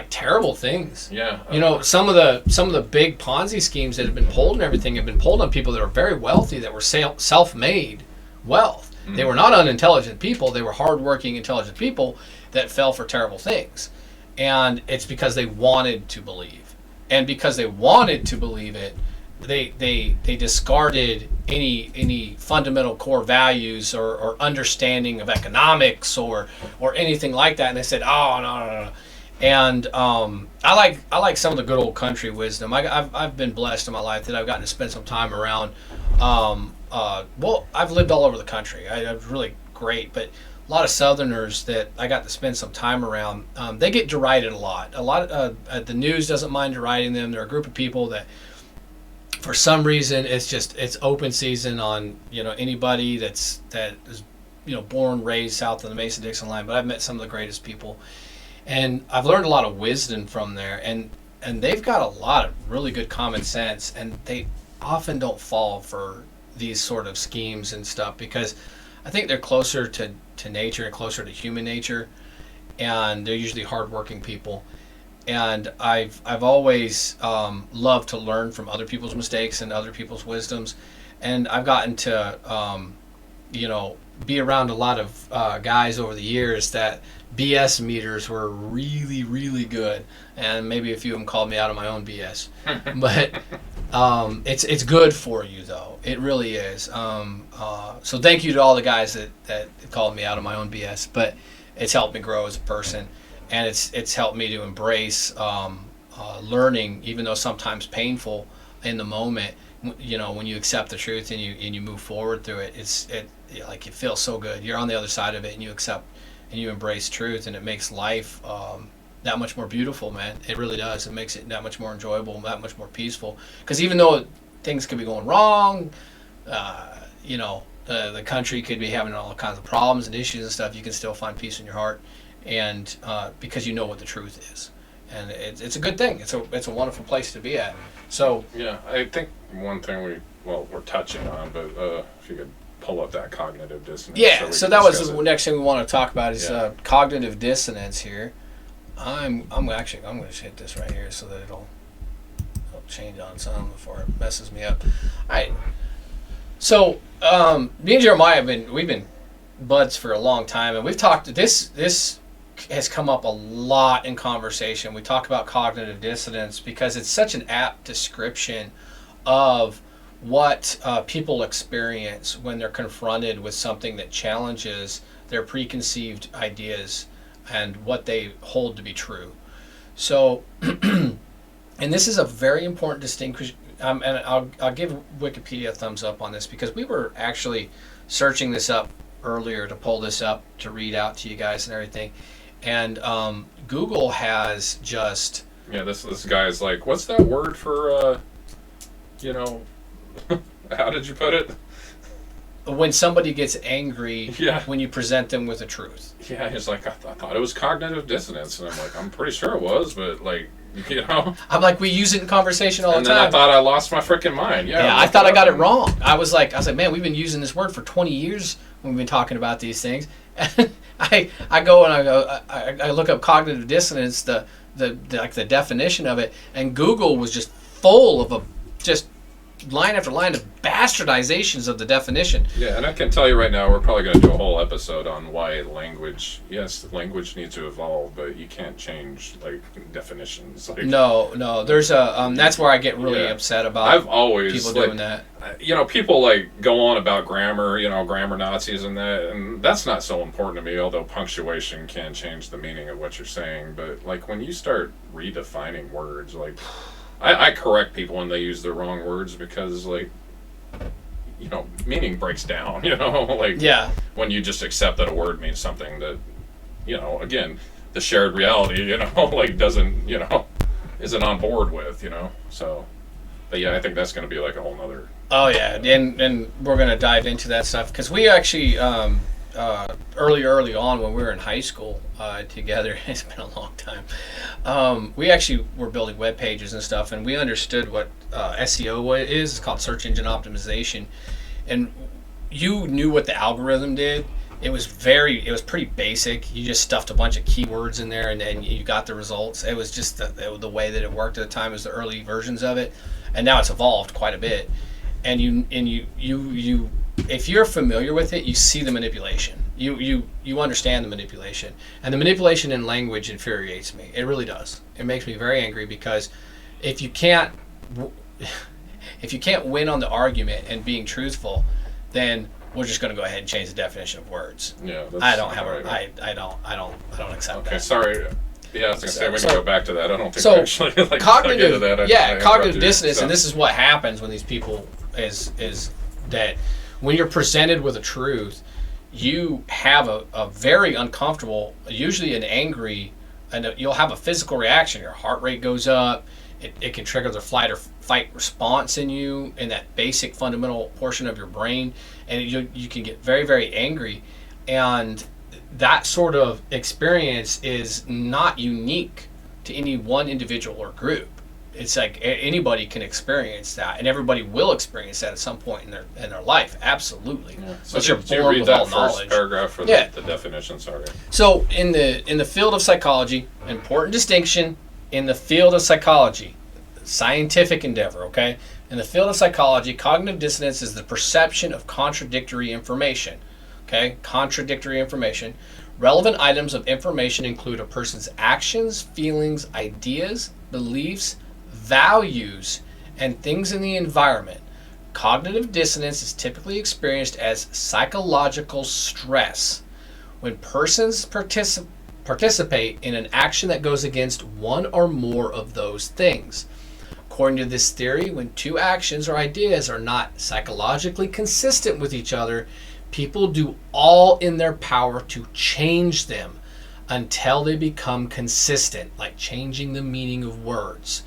terrible things. Yeah. Some of the big Ponzi schemes that have been pulled and everything have been pulled on people that are very wealthy, that were self-made wealth. Mm-hmm. They were not unintelligent people. They were hardworking, intelligent people that fell for terrible things. And it's because they wanted to believe. And because they wanted to believe it, they discarded any fundamental core values or understanding of economics or anything like that, and they said, oh, no. And I like some of the good old country wisdom. I've been blessed in my life that I've gotten to spend some time around. Well, I've lived all over the country. I'm really great, but a lot of Southerners that I got to spend some time around, they get derided a lot. The news doesn't mind deriding them. They're a group of people that, for some reason, it's open season on anybody that is born, raised south of the Mason-Dixon line. But I've met some of the greatest people, and I've learned a lot of wisdom from there. And they've got a lot of really good common sense, and they often don't fall for these sort of schemes and stuff because I think they're closer to nature and closer to human nature, and they're usually hardworking people. And I've always loved to learn from other people's mistakes and other people's wisdoms, and I've gotten to be around a lot of guys over the years that BS meters were really, really good, and maybe a few of them called me out on my own BS, but it's good for you though. It really is. So thank you to all the guys that called me out on my own BS, but it's helped me grow as a person, and it's helped me to embrace learning, even though sometimes painful in the moment. When you accept the truth and you move forward through it, it feels so good. You're on the other side of it, and you accept and you embrace truth, and it makes life that much more beautiful, man. It really does. It makes it that much more enjoyable, that much more peaceful. Because even though things could be going wrong, the country could be having all kinds of problems and issues and stuff, you can still find peace in your heart, and because you know what the truth is, and it's a good thing. It's a wonderful place to be at. So yeah, I think one thing we're touching on, but if you could pull up that cognitive dissonance. Yeah, so that was the next thing we want to talk about is cognitive dissonance here. I'm going to just hit this right here so that it'll change on some before it messes me up. All right. So me and Jeremiah we've been buds for a long time, and we've talked. This has come up a lot in conversation. We talk about cognitive dissonance because it's such an apt description of what people experience when they're confronted with something that challenges their preconceived ideas and what they hold to be true. So, and this is a very important distinction, and I'll give Wikipedia a thumbs up on this because we were actually searching this up earlier to pull this up to read out to you guys and everything, and Google has just... Yeah, this guy's like, what's that word for, how did you put it? When somebody gets angry when you present them with the truth. Yeah, he's like, I thought it was cognitive dissonance. And I'm like, I'm pretty sure it was, but I'm like, we use it in conversation all the time. And then I thought I lost my freaking mind. Yeah, I thought I got it wrong. I was like, man, we've been using this word for 20 years when we've been talking about these things. And I go and I look up cognitive dissonance, the definition of it, and Google was just full of just line after line of bastardizations of the definition. Yeah, and I can tell you right now, we're probably going to do a whole episode on why language needs to evolve, but you can't change definitions. No, there's that's where I get really upset about. I've always people doing that. People go on about grammar, grammar Nazis and that, and that's not so important to me. Although punctuation can change the meaning of what you're saying, but when you start redefining words, I correct people when they use the wrong words because, meaning breaks down, when you just accept that a word means something that, again, the shared reality, doesn't, isn't on board with, so, but yeah, I think that's going to be a whole nother. Oh, yeah, and we're going to dive into that stuff because we actually, early on when we were in high school together, it's been a long time, we actually were building web pages and stuff, and we understood what SEO is. It's called search engine optimization, and you knew what the algorithm did. It was pretty basic. You just stuffed a bunch of keywords in there and then you got the results. It was just the way that it worked at the time. It was the early versions of it, and now it's evolved quite a bit. And you if you're familiar with it, you see the manipulation. You understand the manipulation. And the manipulation in language infuriates me. It really does. It makes me very angry because if you can't if you can't win on the argument and being truthful, then we're just going to go ahead and change the definition of words. Yeah, I don't have I don't accept that. Okay, sorry. Yeah, I was gonna say we can go back to that. I don't think so we actually like cognitive, dug into that. yeah, I cognitive interrupted you, dissonance, so. and this is what happens when these people is that when you're presented with a truth, you have a very uncomfortable, usually an angry, and you'll have a physical reaction. Your heart rate goes up. It can trigger the flight or fight response in you, in that basic fundamental portion of your brain, and you can get very, very angry. And that sort of experience is not unique to any one individual or group. It's like anybody can experience that, and everybody will experience that at some point in their life. Absolutely. Yeah. So but you're did you born read with that all first knowledge. paragraph for Yeah. the definition? Sorry. So in the field of psychology, important distinction in the field of psychology, scientific endeavor, okay? In the field of psychology, cognitive dissonance is the perception of contradictory information, okay? Contradictory information. Relevant items of information include a person's actions, feelings, ideas, beliefs, values, and things in the environment. Cognitive dissonance is typically experienced as psychological stress when persons participate in an action that goes against one or more of those things. According to this theory, when two actions or ideas are not psychologically consistent with each other, people do all in their power to change them until they become consistent, like changing the meaning of words.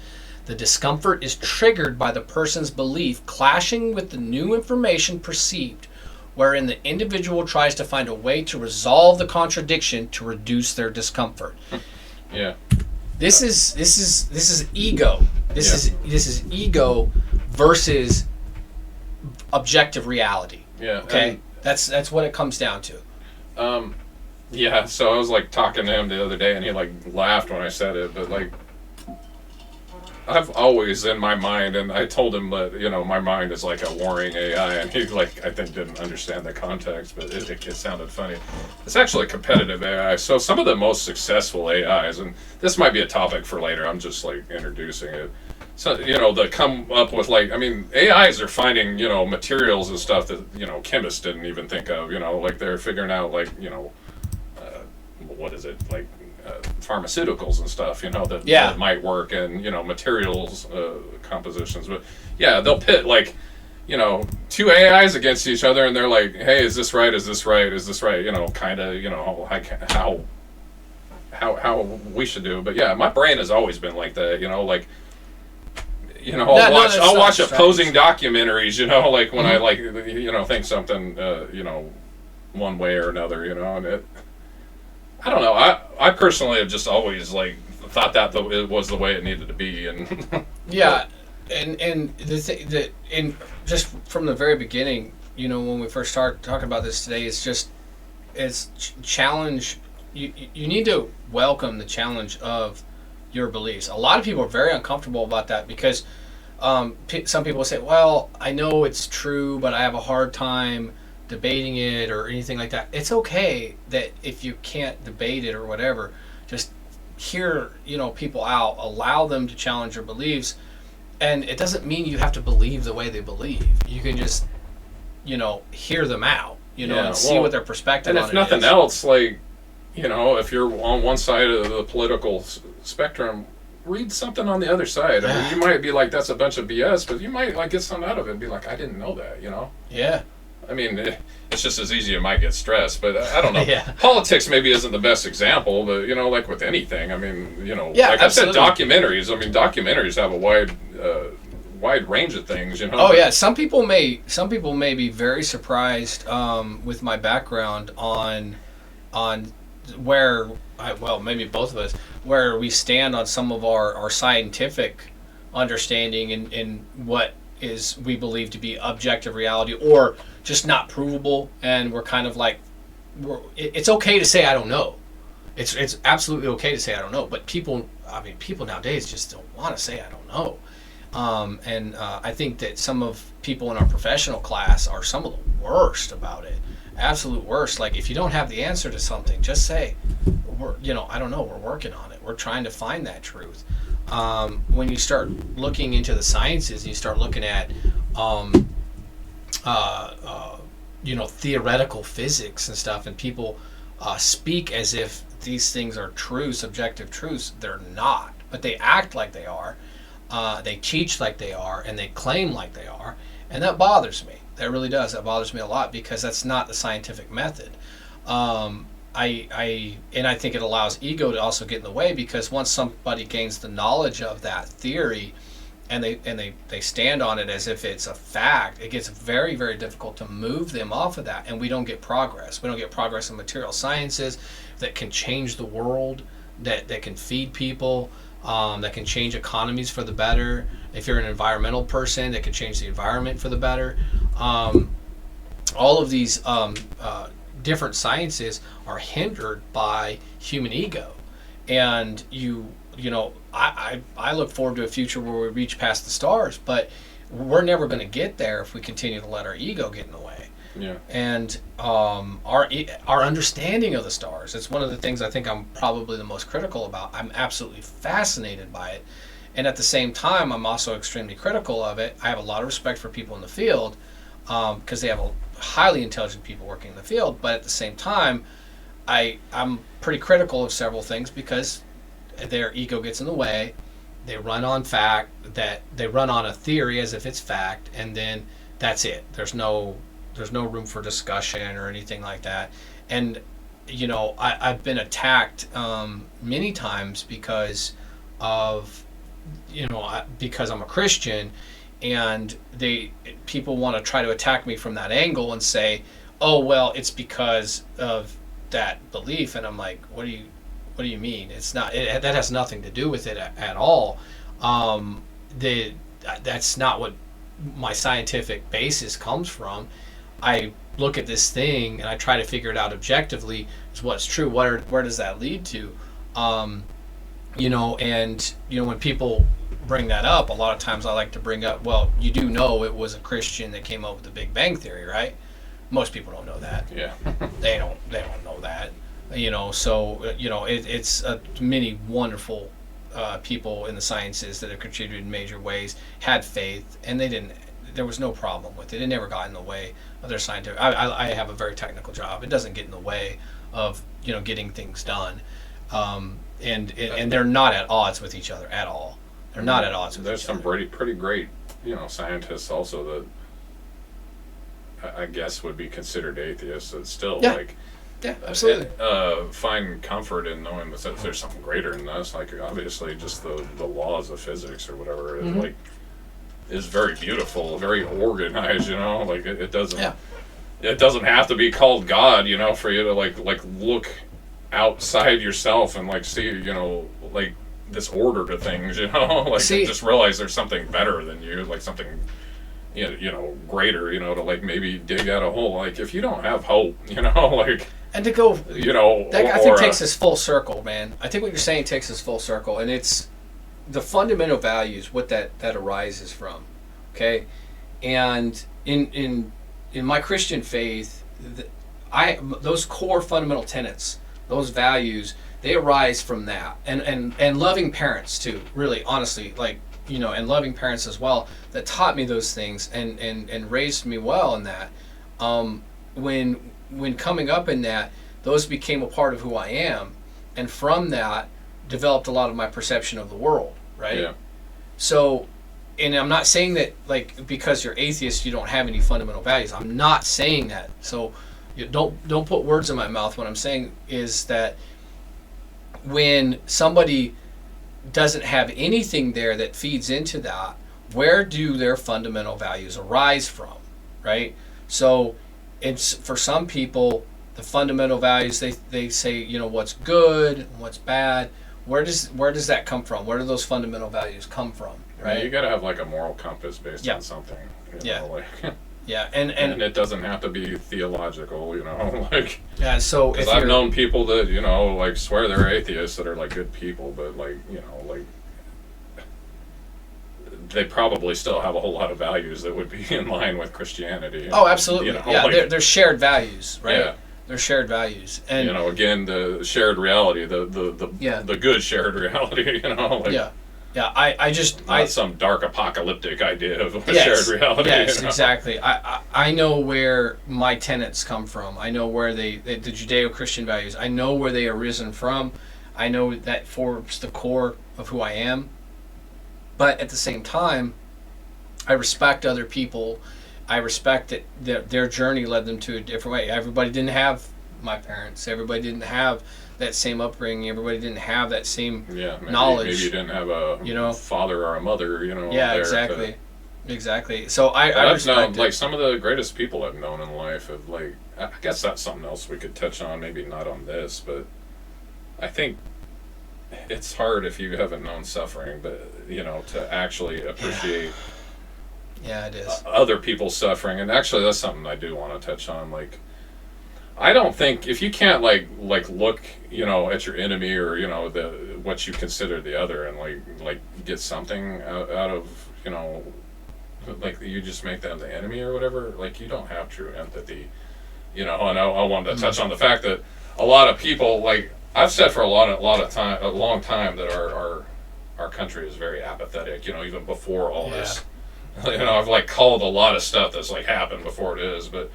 The discomfort is triggered by the person's belief clashing with the new information perceived, wherein the individual tries to find a way to resolve the contradiction to reduce their discomfort. Yeah. This is ego. This is ego versus objective reality. Yeah. Okay? That's what it comes down to. Yeah, so I was like talking to him the other day, and he like laughed when I said it, but like I've always in my mind, and I told him that my mind is like a warring AI, and he like I think didn't understand the context, but it sounded funny. It's actually competitive AI. So some of the most successful AIs, and this might be a topic for later. I'm just like introducing it. So they come up with AIs are finding materials and stuff that chemists didn't even think of. Like they're figuring out what is it like pharmaceuticals and stuff that might work, and materials compositions. But yeah, they'll pit two AIs against each other, and they're like, hey, is this right, is this right, is this right, kind of how we should do. But yeah, my brain has always been like that. I'll watch opposing documentaries, like when I think something one way or another, and I don't know. I personally have just always thought that it was the way it needed to be, and yeah, and the thing that just from the very beginning, when we first started talking about this today, it's challenge. You need to welcome the challenge of your beliefs. A lot of people are very uncomfortable about that because some people say, well, I know it's true, but I have a hard time debating it or anything like that. It's okay that if you can't debate it or whatever, just hear people out, allow them to challenge your beliefs, and it doesn't mean you have to believe the way they believe. You can just hear them out, and see what their perspective on it is. And if nothing else, if you're on one side of the political spectrum, read something on the other side. I mean, you might be like, that's a bunch of BS, but you might get something out of it and be like, I didn't know that, Yeah. I mean, it's just as easy. You might get stressed, but I don't know. Yeah. Politics maybe isn't the best example, but like with anything, I mean, like absolutely. I said, documentaries. I mean, documentaries have a wide range of things. Oh yeah, some people may be very surprised with my background on where maybe both of us, where we stand on some of our scientific understanding and what is we believe to be objective reality or just not provable, and we're kind of like, it's okay to say I don't know. It's absolutely okay to say I don't know, but people nowadays just don't want to say I don't know. I think that some of people in our professional class are some of the worst about it. Absolute worst. Like, if you don't have the answer to something, just say, I don't know, we're working on it. We're trying to find that truth. when you start looking into the sciences, you start looking at um, theoretical physics and stuff, and people speak as if these things are true, subjective truths. They're not, but they act like they are. They teach like they are, and they claim like they are, and that bothers me. That really does. That bothers me a lot because that's not the scientific method. I think it allows ego to also get in the way, because once somebody gains the knowledge of that theory and they stand on it as if it's a fact, it gets very, very difficult to move them off of that, and we don't get progress. We don't get progress in material sciences that can change the world, that can feed people, that can change economies for the better. If you're an environmental person, that can change the environment for the better. All of these different sciences are hindered by human ego, and I look forward to a future where we reach past the stars, but we're never going to get there if we continue to let our ego get in the way. Yeah. And our understanding of the stars, it's one of the things I think I'm probably the most critical about. I'm absolutely fascinated by it, and at the same time I'm also extremely critical of it. I have a lot of respect for people in the field, because they have highly intelligent people working in the field, but at the same time I'm pretty critical of several things because their ego gets in the way. They run on they run on a theory as if it's fact, and then that's it. There's no room for discussion or anything like that. And I've been attacked many times because of because I'm a Christian, and people want to try to attack me from that angle and say, oh well, it's because of that belief. And I'm like, what do you mean? It's not. That has nothing to do with it at all. That's not what my scientific basis comes from. I look at this thing and I try to figure it out objectively. Is what's true. Where does that lead to? When people bring that up, a lot of times I like to bring up, well, you do know it was a Christian that came up with the Big Bang Theory, right? Most people don't know that. Yeah. They don't know that. It's many wonderful people in the sciences that have contributed in major ways, had faith, and there was no problem with it. It never got in the way of their scientific. I have a very technical job. It doesn't get in the way of getting things done, and they're not at odds with each other at all. They're not at odds with each other. There's some pretty great scientists also that I guess would be considered atheists that still yeah, absolutely. Find comfort in knowing that there's something greater than us. Like obviously, just the laws of physics or whatever is very beautiful, very organized. Like it doesn't. Yeah. It doesn't have to be called God, for you to like look outside yourself and see, this order to things. Just realize there's something better than you, like something greater, to maybe dig out a hole. Like if you don't have hope, and to go, I think takes us full circle, man. I think what you're saying takes us full circle, and it's the fundamental values, what that arises from, okay? And in my Christian faith, those core fundamental tenets, those values, they arise from that, and loving parents too, really, honestly, and loving parents as well, that taught me those things and raised me well in that. When coming up in that, those became a part of who I am, and from that developed a lot of my perception of the world, right? Yeah. So, and I'm not saying that because you're atheist you don't have any fundamental values. I'm not saying that. So don't put words in my mouth. What I'm saying is that when somebody doesn't have anything there that feeds into that, where do their fundamental values arise from, right? So it's, for some people, the fundamental values, they say, what's good and what's bad. Where does that come from? Where do those fundamental values come from, right? Yeah, you got to have a moral compass based on something. Yeah, and it doesn't have to be theological, Yeah, so because I've known people that swear they're atheists that are good people, but they probably still have a whole lot of values that would be in line with Christianity. Oh, absolutely. They're shared values, right? Yeah. They're shared values, and again, the shared reality, the good shared reality. Yeah. Yeah, I just Not some dark apocalyptic idea of a yes, shared reality. yes, You know? exactly. I know where my tenets come from. I know where the Judeo-Christian values. I know where they arisen from. I know that forms the core of who I am. But at the same time, I respect other people. I respect that their journey led them to a different way. Everybody didn't have my parents. Everybody didn't have that same upbringing. Everybody didn't have that same knowledge. Maybe you didn't have a father or a mother, Yeah, there exactly. Exactly. So I I've respect known, it. like, some of the greatest people I've known in life have, like, I guess that's something else we could touch on, maybe not on this, but I think it's hard if you haven't known suffering, but, to actually appreciate Yeah, it is. other people's suffering. And actually, that's something I do want to touch on. Like, I don't think if you can't like look, at your enemy or the what you consider the other and like get something out of like you just make them the enemy or whatever. Like, you don't have true empathy. And I wanted to touch on the fact that a lot of people, like I've said for a long time that our country is very apathetic. Even before all this. I've like called a lot of stuff that's like happened before it is, but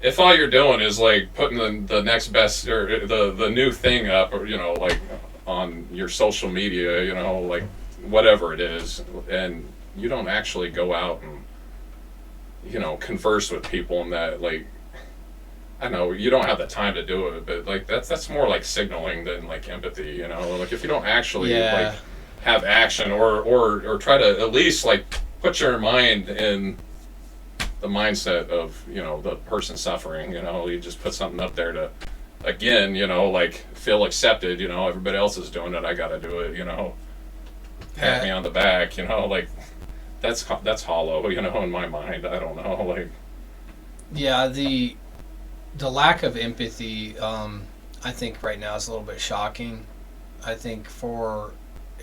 if all you're doing is like putting the next best or the new thing up, or like on your social media, like whatever it is, and you don't actually go out and converse with people, and that, like, I know you don't have the time to do it, but like that's more like signaling than like empathy. Like, if you don't actually like have action or try to at least like put your mind in the mindset of the person suffering. You just put something up there to, again, like feel accepted. Everybody else is doing it, I gotta do it. Pat me on the back. Like that's hollow. In my mind, I don't know. Like, yeah, the lack of empathy, I think right now is a little bit shocking. I think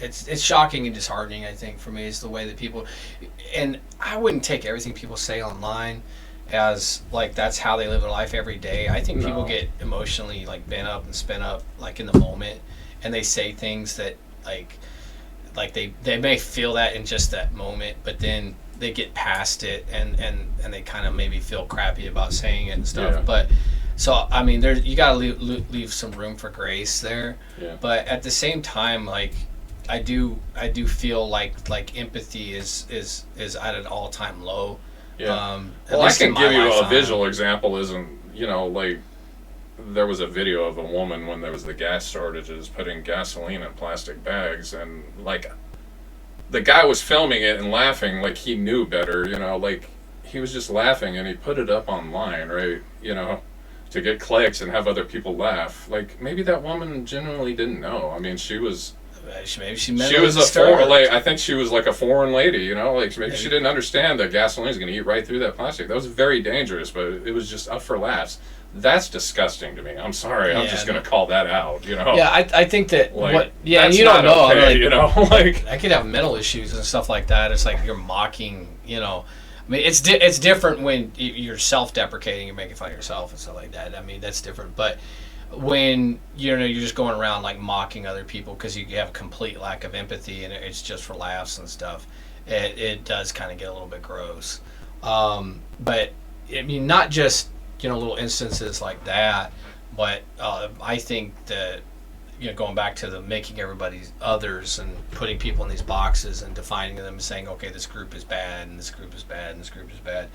it's shocking and disheartening. I think for me is the way that people, and I wouldn't take everything people say online as like that's how they live their life every day. I think people get emotionally like bent up and spent up like in the moment, and they say things that like they may feel that in just that moment, but then they get past it and they kind of maybe feel crappy about saying it and stuff. Yeah. But so I mean, you gotta leave some room for grace there. Yeah. But at the same time, like I do feel like empathy is at an all-time low. Yeah. At Well, I least can in my give you a lifetime. visual example. Like there was a video of a woman when there was the gas shortages putting gasoline in plastic bags, and like the guy was filming it and laughing like he knew better. Like he was just laughing, and he put it up online, right? To get clicks and have other people laugh. Like, maybe that woman genuinely didn't know. I mean, she was Maybe she was a foreign, like, I think she was like a foreign lady, like maybe she didn't understand that gasoline is going to eat right through that plastic. That was very dangerous, but it was just up for laughs. That's disgusting to me. I'm sorry. I'm just going to call that out, Yeah, I think that like, and you don't know. okay, like I could have mental issues and stuff like that. It's like you're mocking, I mean, it's different when you're self-deprecating, you're making fun of yourself and stuff like that. I mean, that's different. But when you're just going around like mocking other people because you have a complete lack of empathy and it's just for laughs and stuff, it does kind of get a little bit gross. But I mean, not just little instances like that, but I think that going back to the making everybody others and putting people in these boxes and defining them and saying, okay, this group is bad and this group is bad and this group is bad,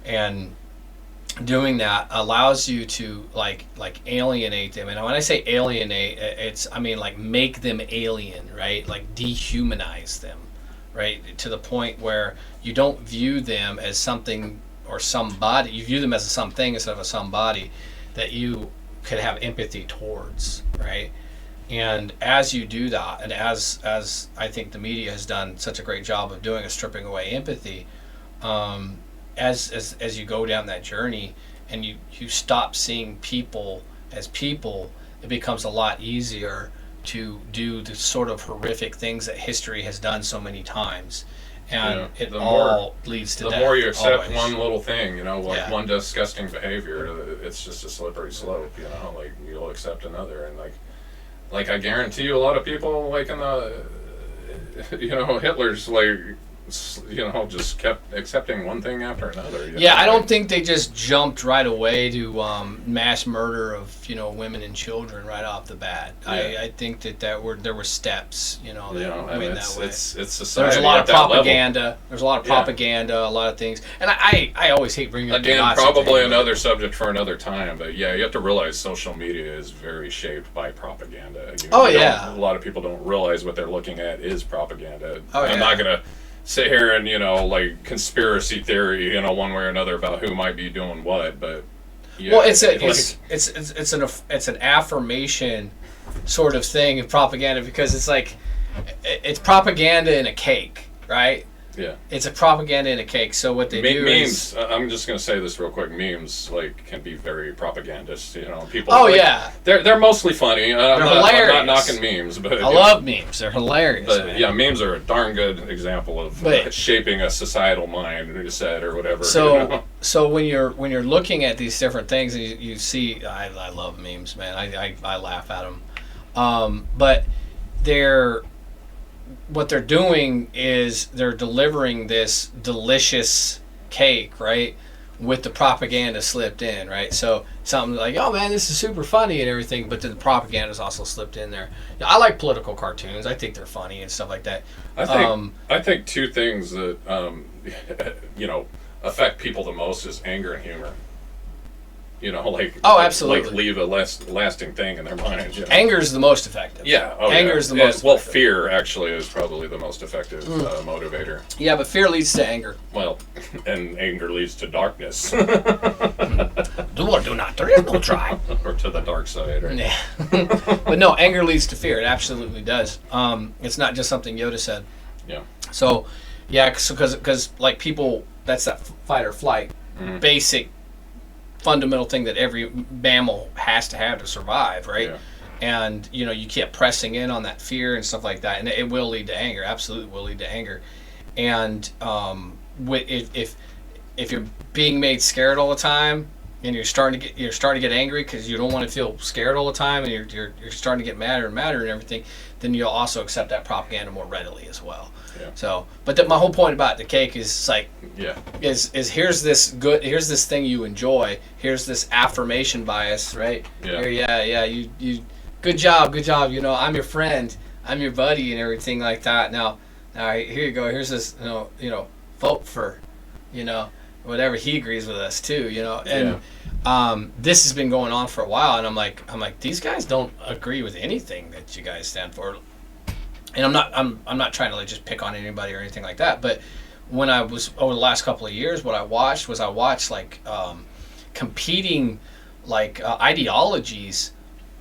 and doing that allows you to like alienate them. And when I say alienate, I mean like make them alien, right? Like dehumanize them, right? To the point where you don't view them as something or somebody. You view them as a something instead of a somebody that you could have empathy towards, right? And as you do that, and as I think the media has done such a great job of doing, is stripping away empathy, as you go down that journey and you stop seeing people as people, it becomes a lot easier to do the sort of horrific things that history has done so many times. And it all leads to the death. more you accept always. one little thing, one disgusting behavior, it's just a slippery slope, like you'll accept another. And like I guarantee you a lot of people like in the Hitler's like, just kept accepting one thing after another. Yeah, I don't think they just jumped right away to mass murder of women and children right off the bat. Yeah. I think there were steps that I went mean, that way. it's society. There's a lot at of that propaganda. level. There's a lot of Yeah. propaganda, a lot of things, and I always hate bringing up the Again, Nazi probably thing, but- another subject for another time, but yeah, you have to realize social media is very shaped by propaganda. Oh, you yeah. a lot of people don't realize what they're looking at is propaganda. Oh, I'm yeah. not gonna sit here and like conspiracy theory, one way or another about who might be doing what, but yeah, Well, it's an affirmation sort of thing of propaganda, because it's like it's propaganda in a cake, right? yeah. It's a propaganda in a cake. So what they do is Memes. I'm just gonna say this real quick. Memes can be very propagandist. People. Oh, yeah. They're mostly funny. I'm hilarious. not knocking memes, but I love memes. They're hilarious. But man. yeah, memes are a darn good example of shaping a societal mind, you said, or whatever. So when you're looking at these different things, and you see, I love memes, man. I laugh at them. But what they're doing is they're delivering this delicious cake, right, with the propaganda slipped in, right? So something like, oh man, this is super funny and everything, but then the propaganda is also slipped in there. I like political cartoons. I think they're funny and stuff like that. I think two things that affect people the most is anger and humor. Oh, absolutely. Like leave a lasting thing in their mind. Anger is the most effective. Yeah. Anger is the most Well, effective. fear actually is probably the most effective motivator. Yeah, but fear leads to anger. Well, and anger leads to darkness. Do or do not. There is no try. Or to the dark side. Right? Yeah. But no, anger leads to fear. It absolutely does. It's not just something Yoda said. Yeah. So, yeah, because like people, that's that fight or flight, basic, fundamental thing that every mammal has to have to survive, right? Yeah. And you keep pressing in on that fear and stuff like that, and it will lead to anger. Absolutely, will lead to anger. And if you're being made scared all the time, and you're starting to get angry because you don't want to feel scared all the time, and you're starting to get madder and madder and everything, then you'll also accept that propaganda more readily as well. Yeah. So, but my whole point about the cake is like, Yeah. is here's this thing you enjoy, here's this affirmation bias, right? Yeah. Here, you good job, I'm your friend, I'm your buddy and everything like that. Now here you go, here's this vote for whatever, he agrees with us too, and this has been going on for a while, and I'm like these guys don't agree with anything that you guys stand for. And I'm not trying to like just pick on anybody or anything like that, but when I was over the last couple of years, what I watched like competing like ideologies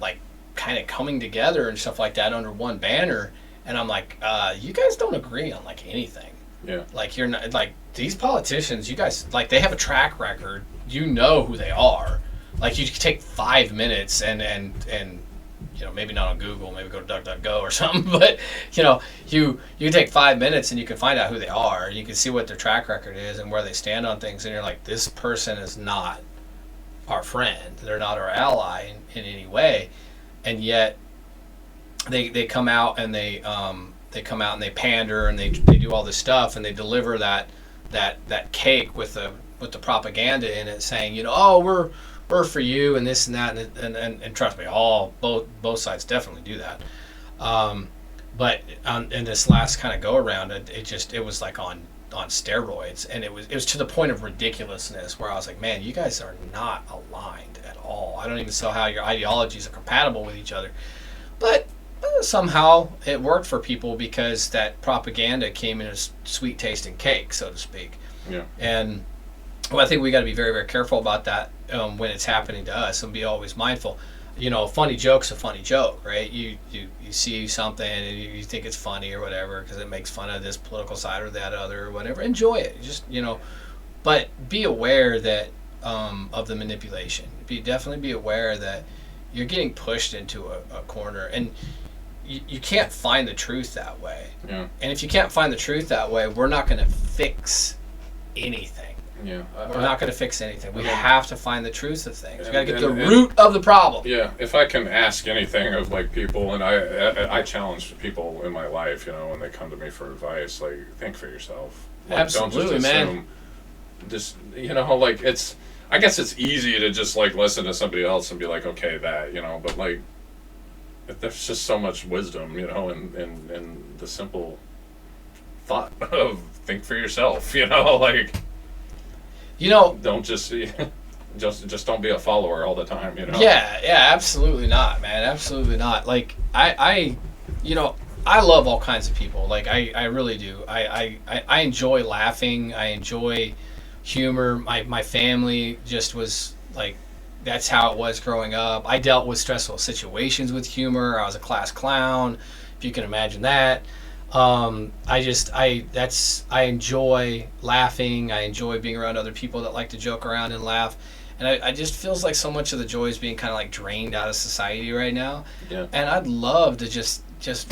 like kind of coming together and stuff like that under one banner, and I'm like, you guys don't agree on like anything. Yeah. Like you're not like these politicians, you guys like they have a track record, who they are. Like you take 5 minutes and maybe not on Google, maybe go to DuckDuckGo or something, but you take 5 minutes and you can find out who they are. You can see what their track record is and where they stand on things, and you're like, this person is not our friend. They're not our ally in any way, and yet they come out and they pander and they do all this stuff and they deliver that cake with the propaganda in it, saying we're for you and this and that, and trust me, both sides definitely do that. But in this last kind of go around, it was like on steroids, and it was to the point of ridiculousness where I was like, man, you guys are not aligned at all. I don't even know how your ideologies are compatible with each other, but somehow it worked for people because that propaganda came in a sweet tasting cake, so to speak. Yeah. And I think we got to be very, very careful about that when it's happening to us, and be always mindful. A funny joke's a funny joke, right? You see something and you think it's funny or whatever because it makes fun of this political side or that other or whatever. Enjoy it, just but be aware that of the manipulation. Definitely be aware that you're getting pushed into a corner, and you can't find the truth that way. Yeah. And if you can't find the truth that way, we're not going to fix anything. Yeah. we're not going to fix anything. We have to find the truth of things. We got to get and- the and- root of the problem. Yeah, if I can ask anything of like people, and I challenge people in my life, when they come to me for advice, like think for yourself. Like, Absolutely, don't just man. assume, just like it's. I guess it's easy to just like listen to somebody else and be like, okay, that but like, there's just so much wisdom, in the simple thought of think for yourself, like. Don't just just don't be a follower all the time, Yeah, absolutely not, man. Absolutely not. Like I love all kinds of people. Like I really do. I enjoy laughing. I enjoy humor. My family just was like, that's how it was growing up. I dealt with stressful situations with humor. I was a class clown, if you can imagine that. I enjoy laughing. I enjoy being around other people that like to joke around and laugh. And I just feels like so much of the joy is being kind of like drained out of society right now. Yeah. And I'd love to just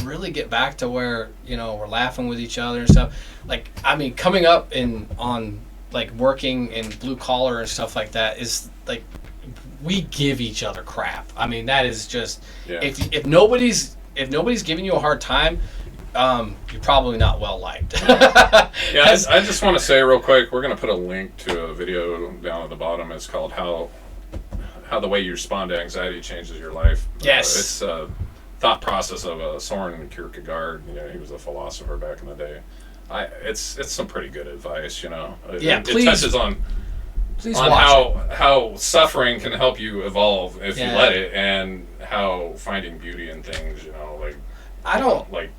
really get back to where, we're laughing with each other and stuff. Like, I mean, coming up on like working in blue collar and stuff like that is like, we give each other crap. I mean, that is just, if nobody's giving you a hard time, you're probably not well liked. Yeah, I just want to say real quick, we're going to put a link to a video down at the bottom. It's called How the Way You Respond to Anxiety Changes Your Life. Yes. It's a thought process of Soren Kierkegaard. He was a philosopher back in the day. It's some pretty good advice, Yeah, It please. touches on how suffering can help you evolve if you let it, and how finding beauty in things, like. I don't like.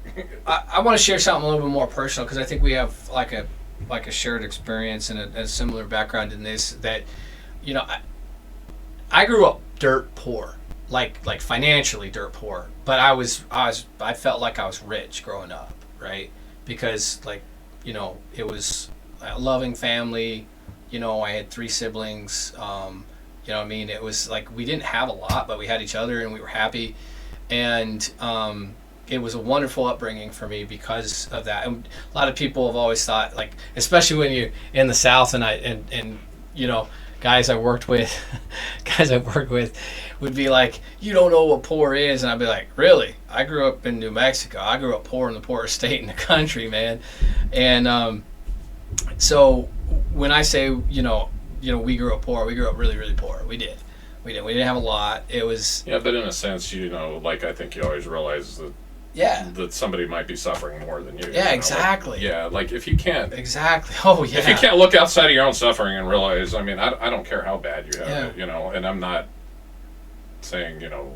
I want to share something a little bit more personal, because I think we have like a shared experience and a similar background in this. That, I grew up dirt poor, like financially dirt poor, but I felt like I was rich growing up, right? Because it was a loving family. I had 3 siblings. It was like we didn't have a lot, but we had each other and we were happy, and it was a wonderful upbringing for me because of that. And a lot of people have always thought, like, especially when you're in the South, and guys I worked with would be like, you don't know what poor is, and I'd be like, really? I grew up in New Mexico. I grew up poor in the poorest state in the country, man. And so when I say we grew up poor, we grew up really, really poor. We did. We didn't have a lot. It was Yeah, but in a sense, like I think you always realize that. Yeah. That somebody might be suffering more than you. Yeah, exactly. Like if you can't. Exactly. Oh, yeah. If you can't look outside of your own suffering and realize, I mean, I don't care how bad you have it, and I'm not saying, your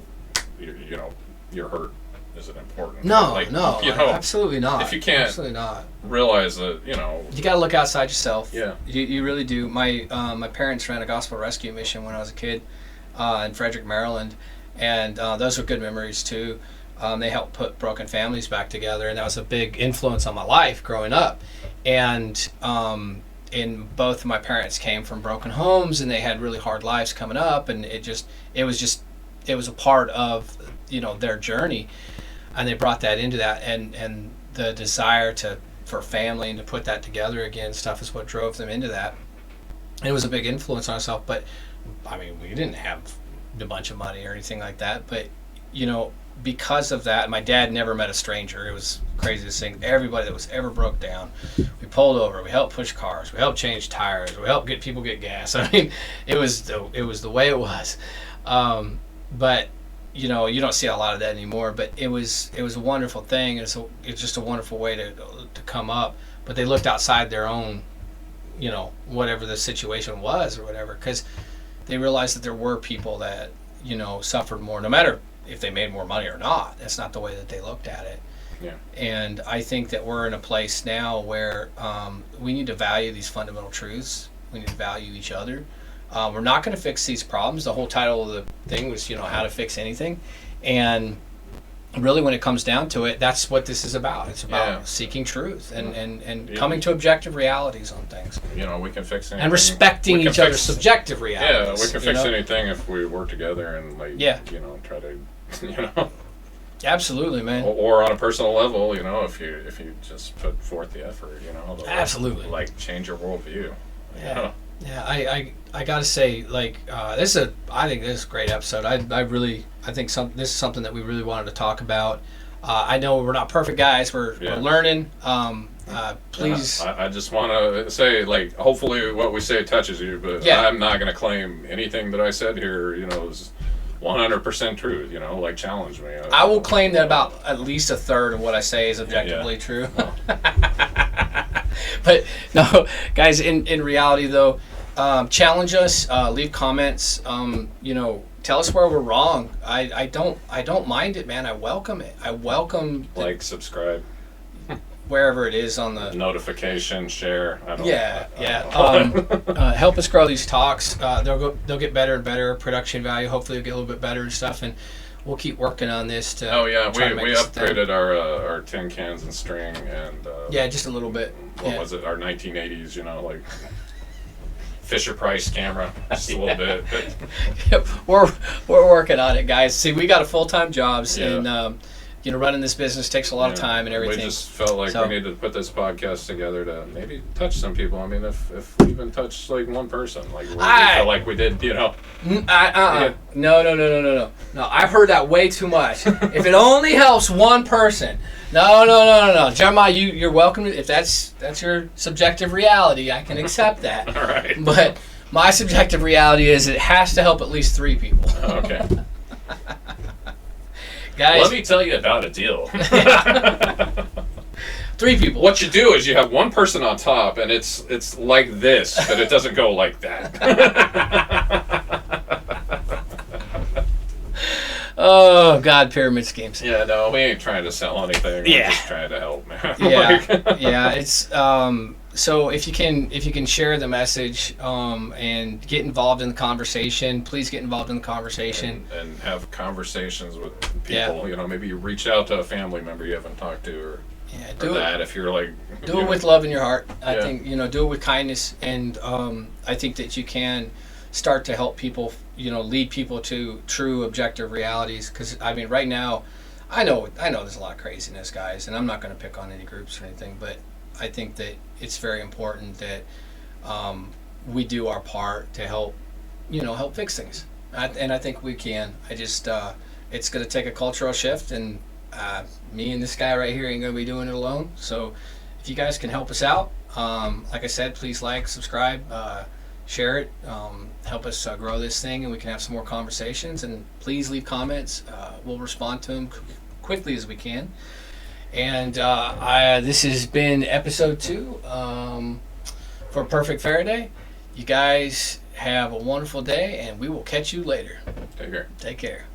hurt isn't important. No, like, no, absolutely not. If you can't absolutely not. realize that, you got to look outside yourself. Yeah. You really do. My parents ran a gospel rescue mission when I was a kid in Frederick, Maryland, and those were good memories too. They helped put broken families back together, and that was a big influence on my life growing up. And both of my parents came from broken homes, and they had really hard lives coming up, and it was a part of their journey, and they brought that into that, and the desire for family and to put that together again stuff is what drove them into that. And it was a big influence on ourselves. But I mean, we didn't have a bunch of money or anything like that, but because of that, my dad never met a stranger. It was the craziest thing. Everybody that was ever broke down, we pulled over, we helped push cars, we helped change tires, we helped get people get gas. I mean, it was the way it was. But you don't see a lot of that anymore. But it was a wonderful thing. It's just a wonderful way to come up. But they looked outside their own, whatever the situation was or whatever, because they realized that there were people that suffered more, no matter if they made more money or not. That's not the way that they looked at it. Yeah. And I think that we're in a place now where we need to value these fundamental truths. We need to value each other. We're not going to fix these problems. The whole title of the thing was, how to fix anything. And really, when it comes down to it, that's what this is about. It's about seeking truth and coming to objective realities on things. We can fix anything. And respecting each other's subjective realities. Yeah, we can fix anything if we work together and try to, Absolutely, man. Or on a personal level, if you just put forth the effort, Absolutely. like change your worldview. Yeah. Yeah, I gotta say, like, I think this is a great episode. I think this is something that we really wanted to talk about. I know we're not perfect guys. We're learning. Please. Yeah, I just want to say, like, hopefully what we say touches you, but I'm not going to claim anything that I said here, is 100% true, like, challenge me. I will claim that about at least a third of what I say is objectively true. Well. But no, guys, in reality though, challenge us, leave comments, tell us where we're wrong. I don't mind it, man. I welcome it. I welcome like, subscribe, wherever it is on the notification, share. I don't help us grow these talks. They'll get better and better. Production value hopefully will get a little bit better and stuff, and we'll keep working on this to. Oh yeah, we upgraded our tin cans and string and. Just a little bit. What was it? Our 1980s, like. Fisher Price camera, just a little bit. Yep, we're working on it, guys. See, we got a full-time jobs, and running this business takes a lot of time and everything. We just felt like we needed to put this podcast together to maybe touch some people. I mean, if we even touch like one person, like we felt like we did, No. No, I've heard that way too much. If it only helps one person. No. Jeremiah, you're welcome. If that's your subjective reality, I can accept that. All right. But my subjective reality is it has to help at least 3 people. Okay. Guys, let me tell you about a deal. 3 people. What you do is you have one person on top, and it's like this, but it doesn't go like that. Oh God, pyramid schemes. Yeah, no, we ain't trying to sell anything. We're just trying to help, man. Yeah. It's so if you can share the message and get involved in the conversation, please get involved in the conversation and have conversations with people. Yeah. Maybe you reach out to a family member you haven't talked to, or if you're like do it with love in your heart. I think do it with kindness, and I think that you can start to help people. Lead people to true objective realities. Because I mean, right now, I know there's a lot of craziness, guys, and I'm not going to pick on any groups or anything, but I think that it's very important that we do our part to help fix things, and I think we can. I just it's going to take a cultural shift, and me and this guy right here ain't going to be doing it alone. So if you guys can help us out, like I said, please like, subscribe, share it, help us grow this thing, and we can have some more conversations. And please leave comments. We'll respond to them quickly as we can. And this has been episode 2 for Perfect Faraday. You guys have a wonderful day, and we will catch you later. Take care. Take care.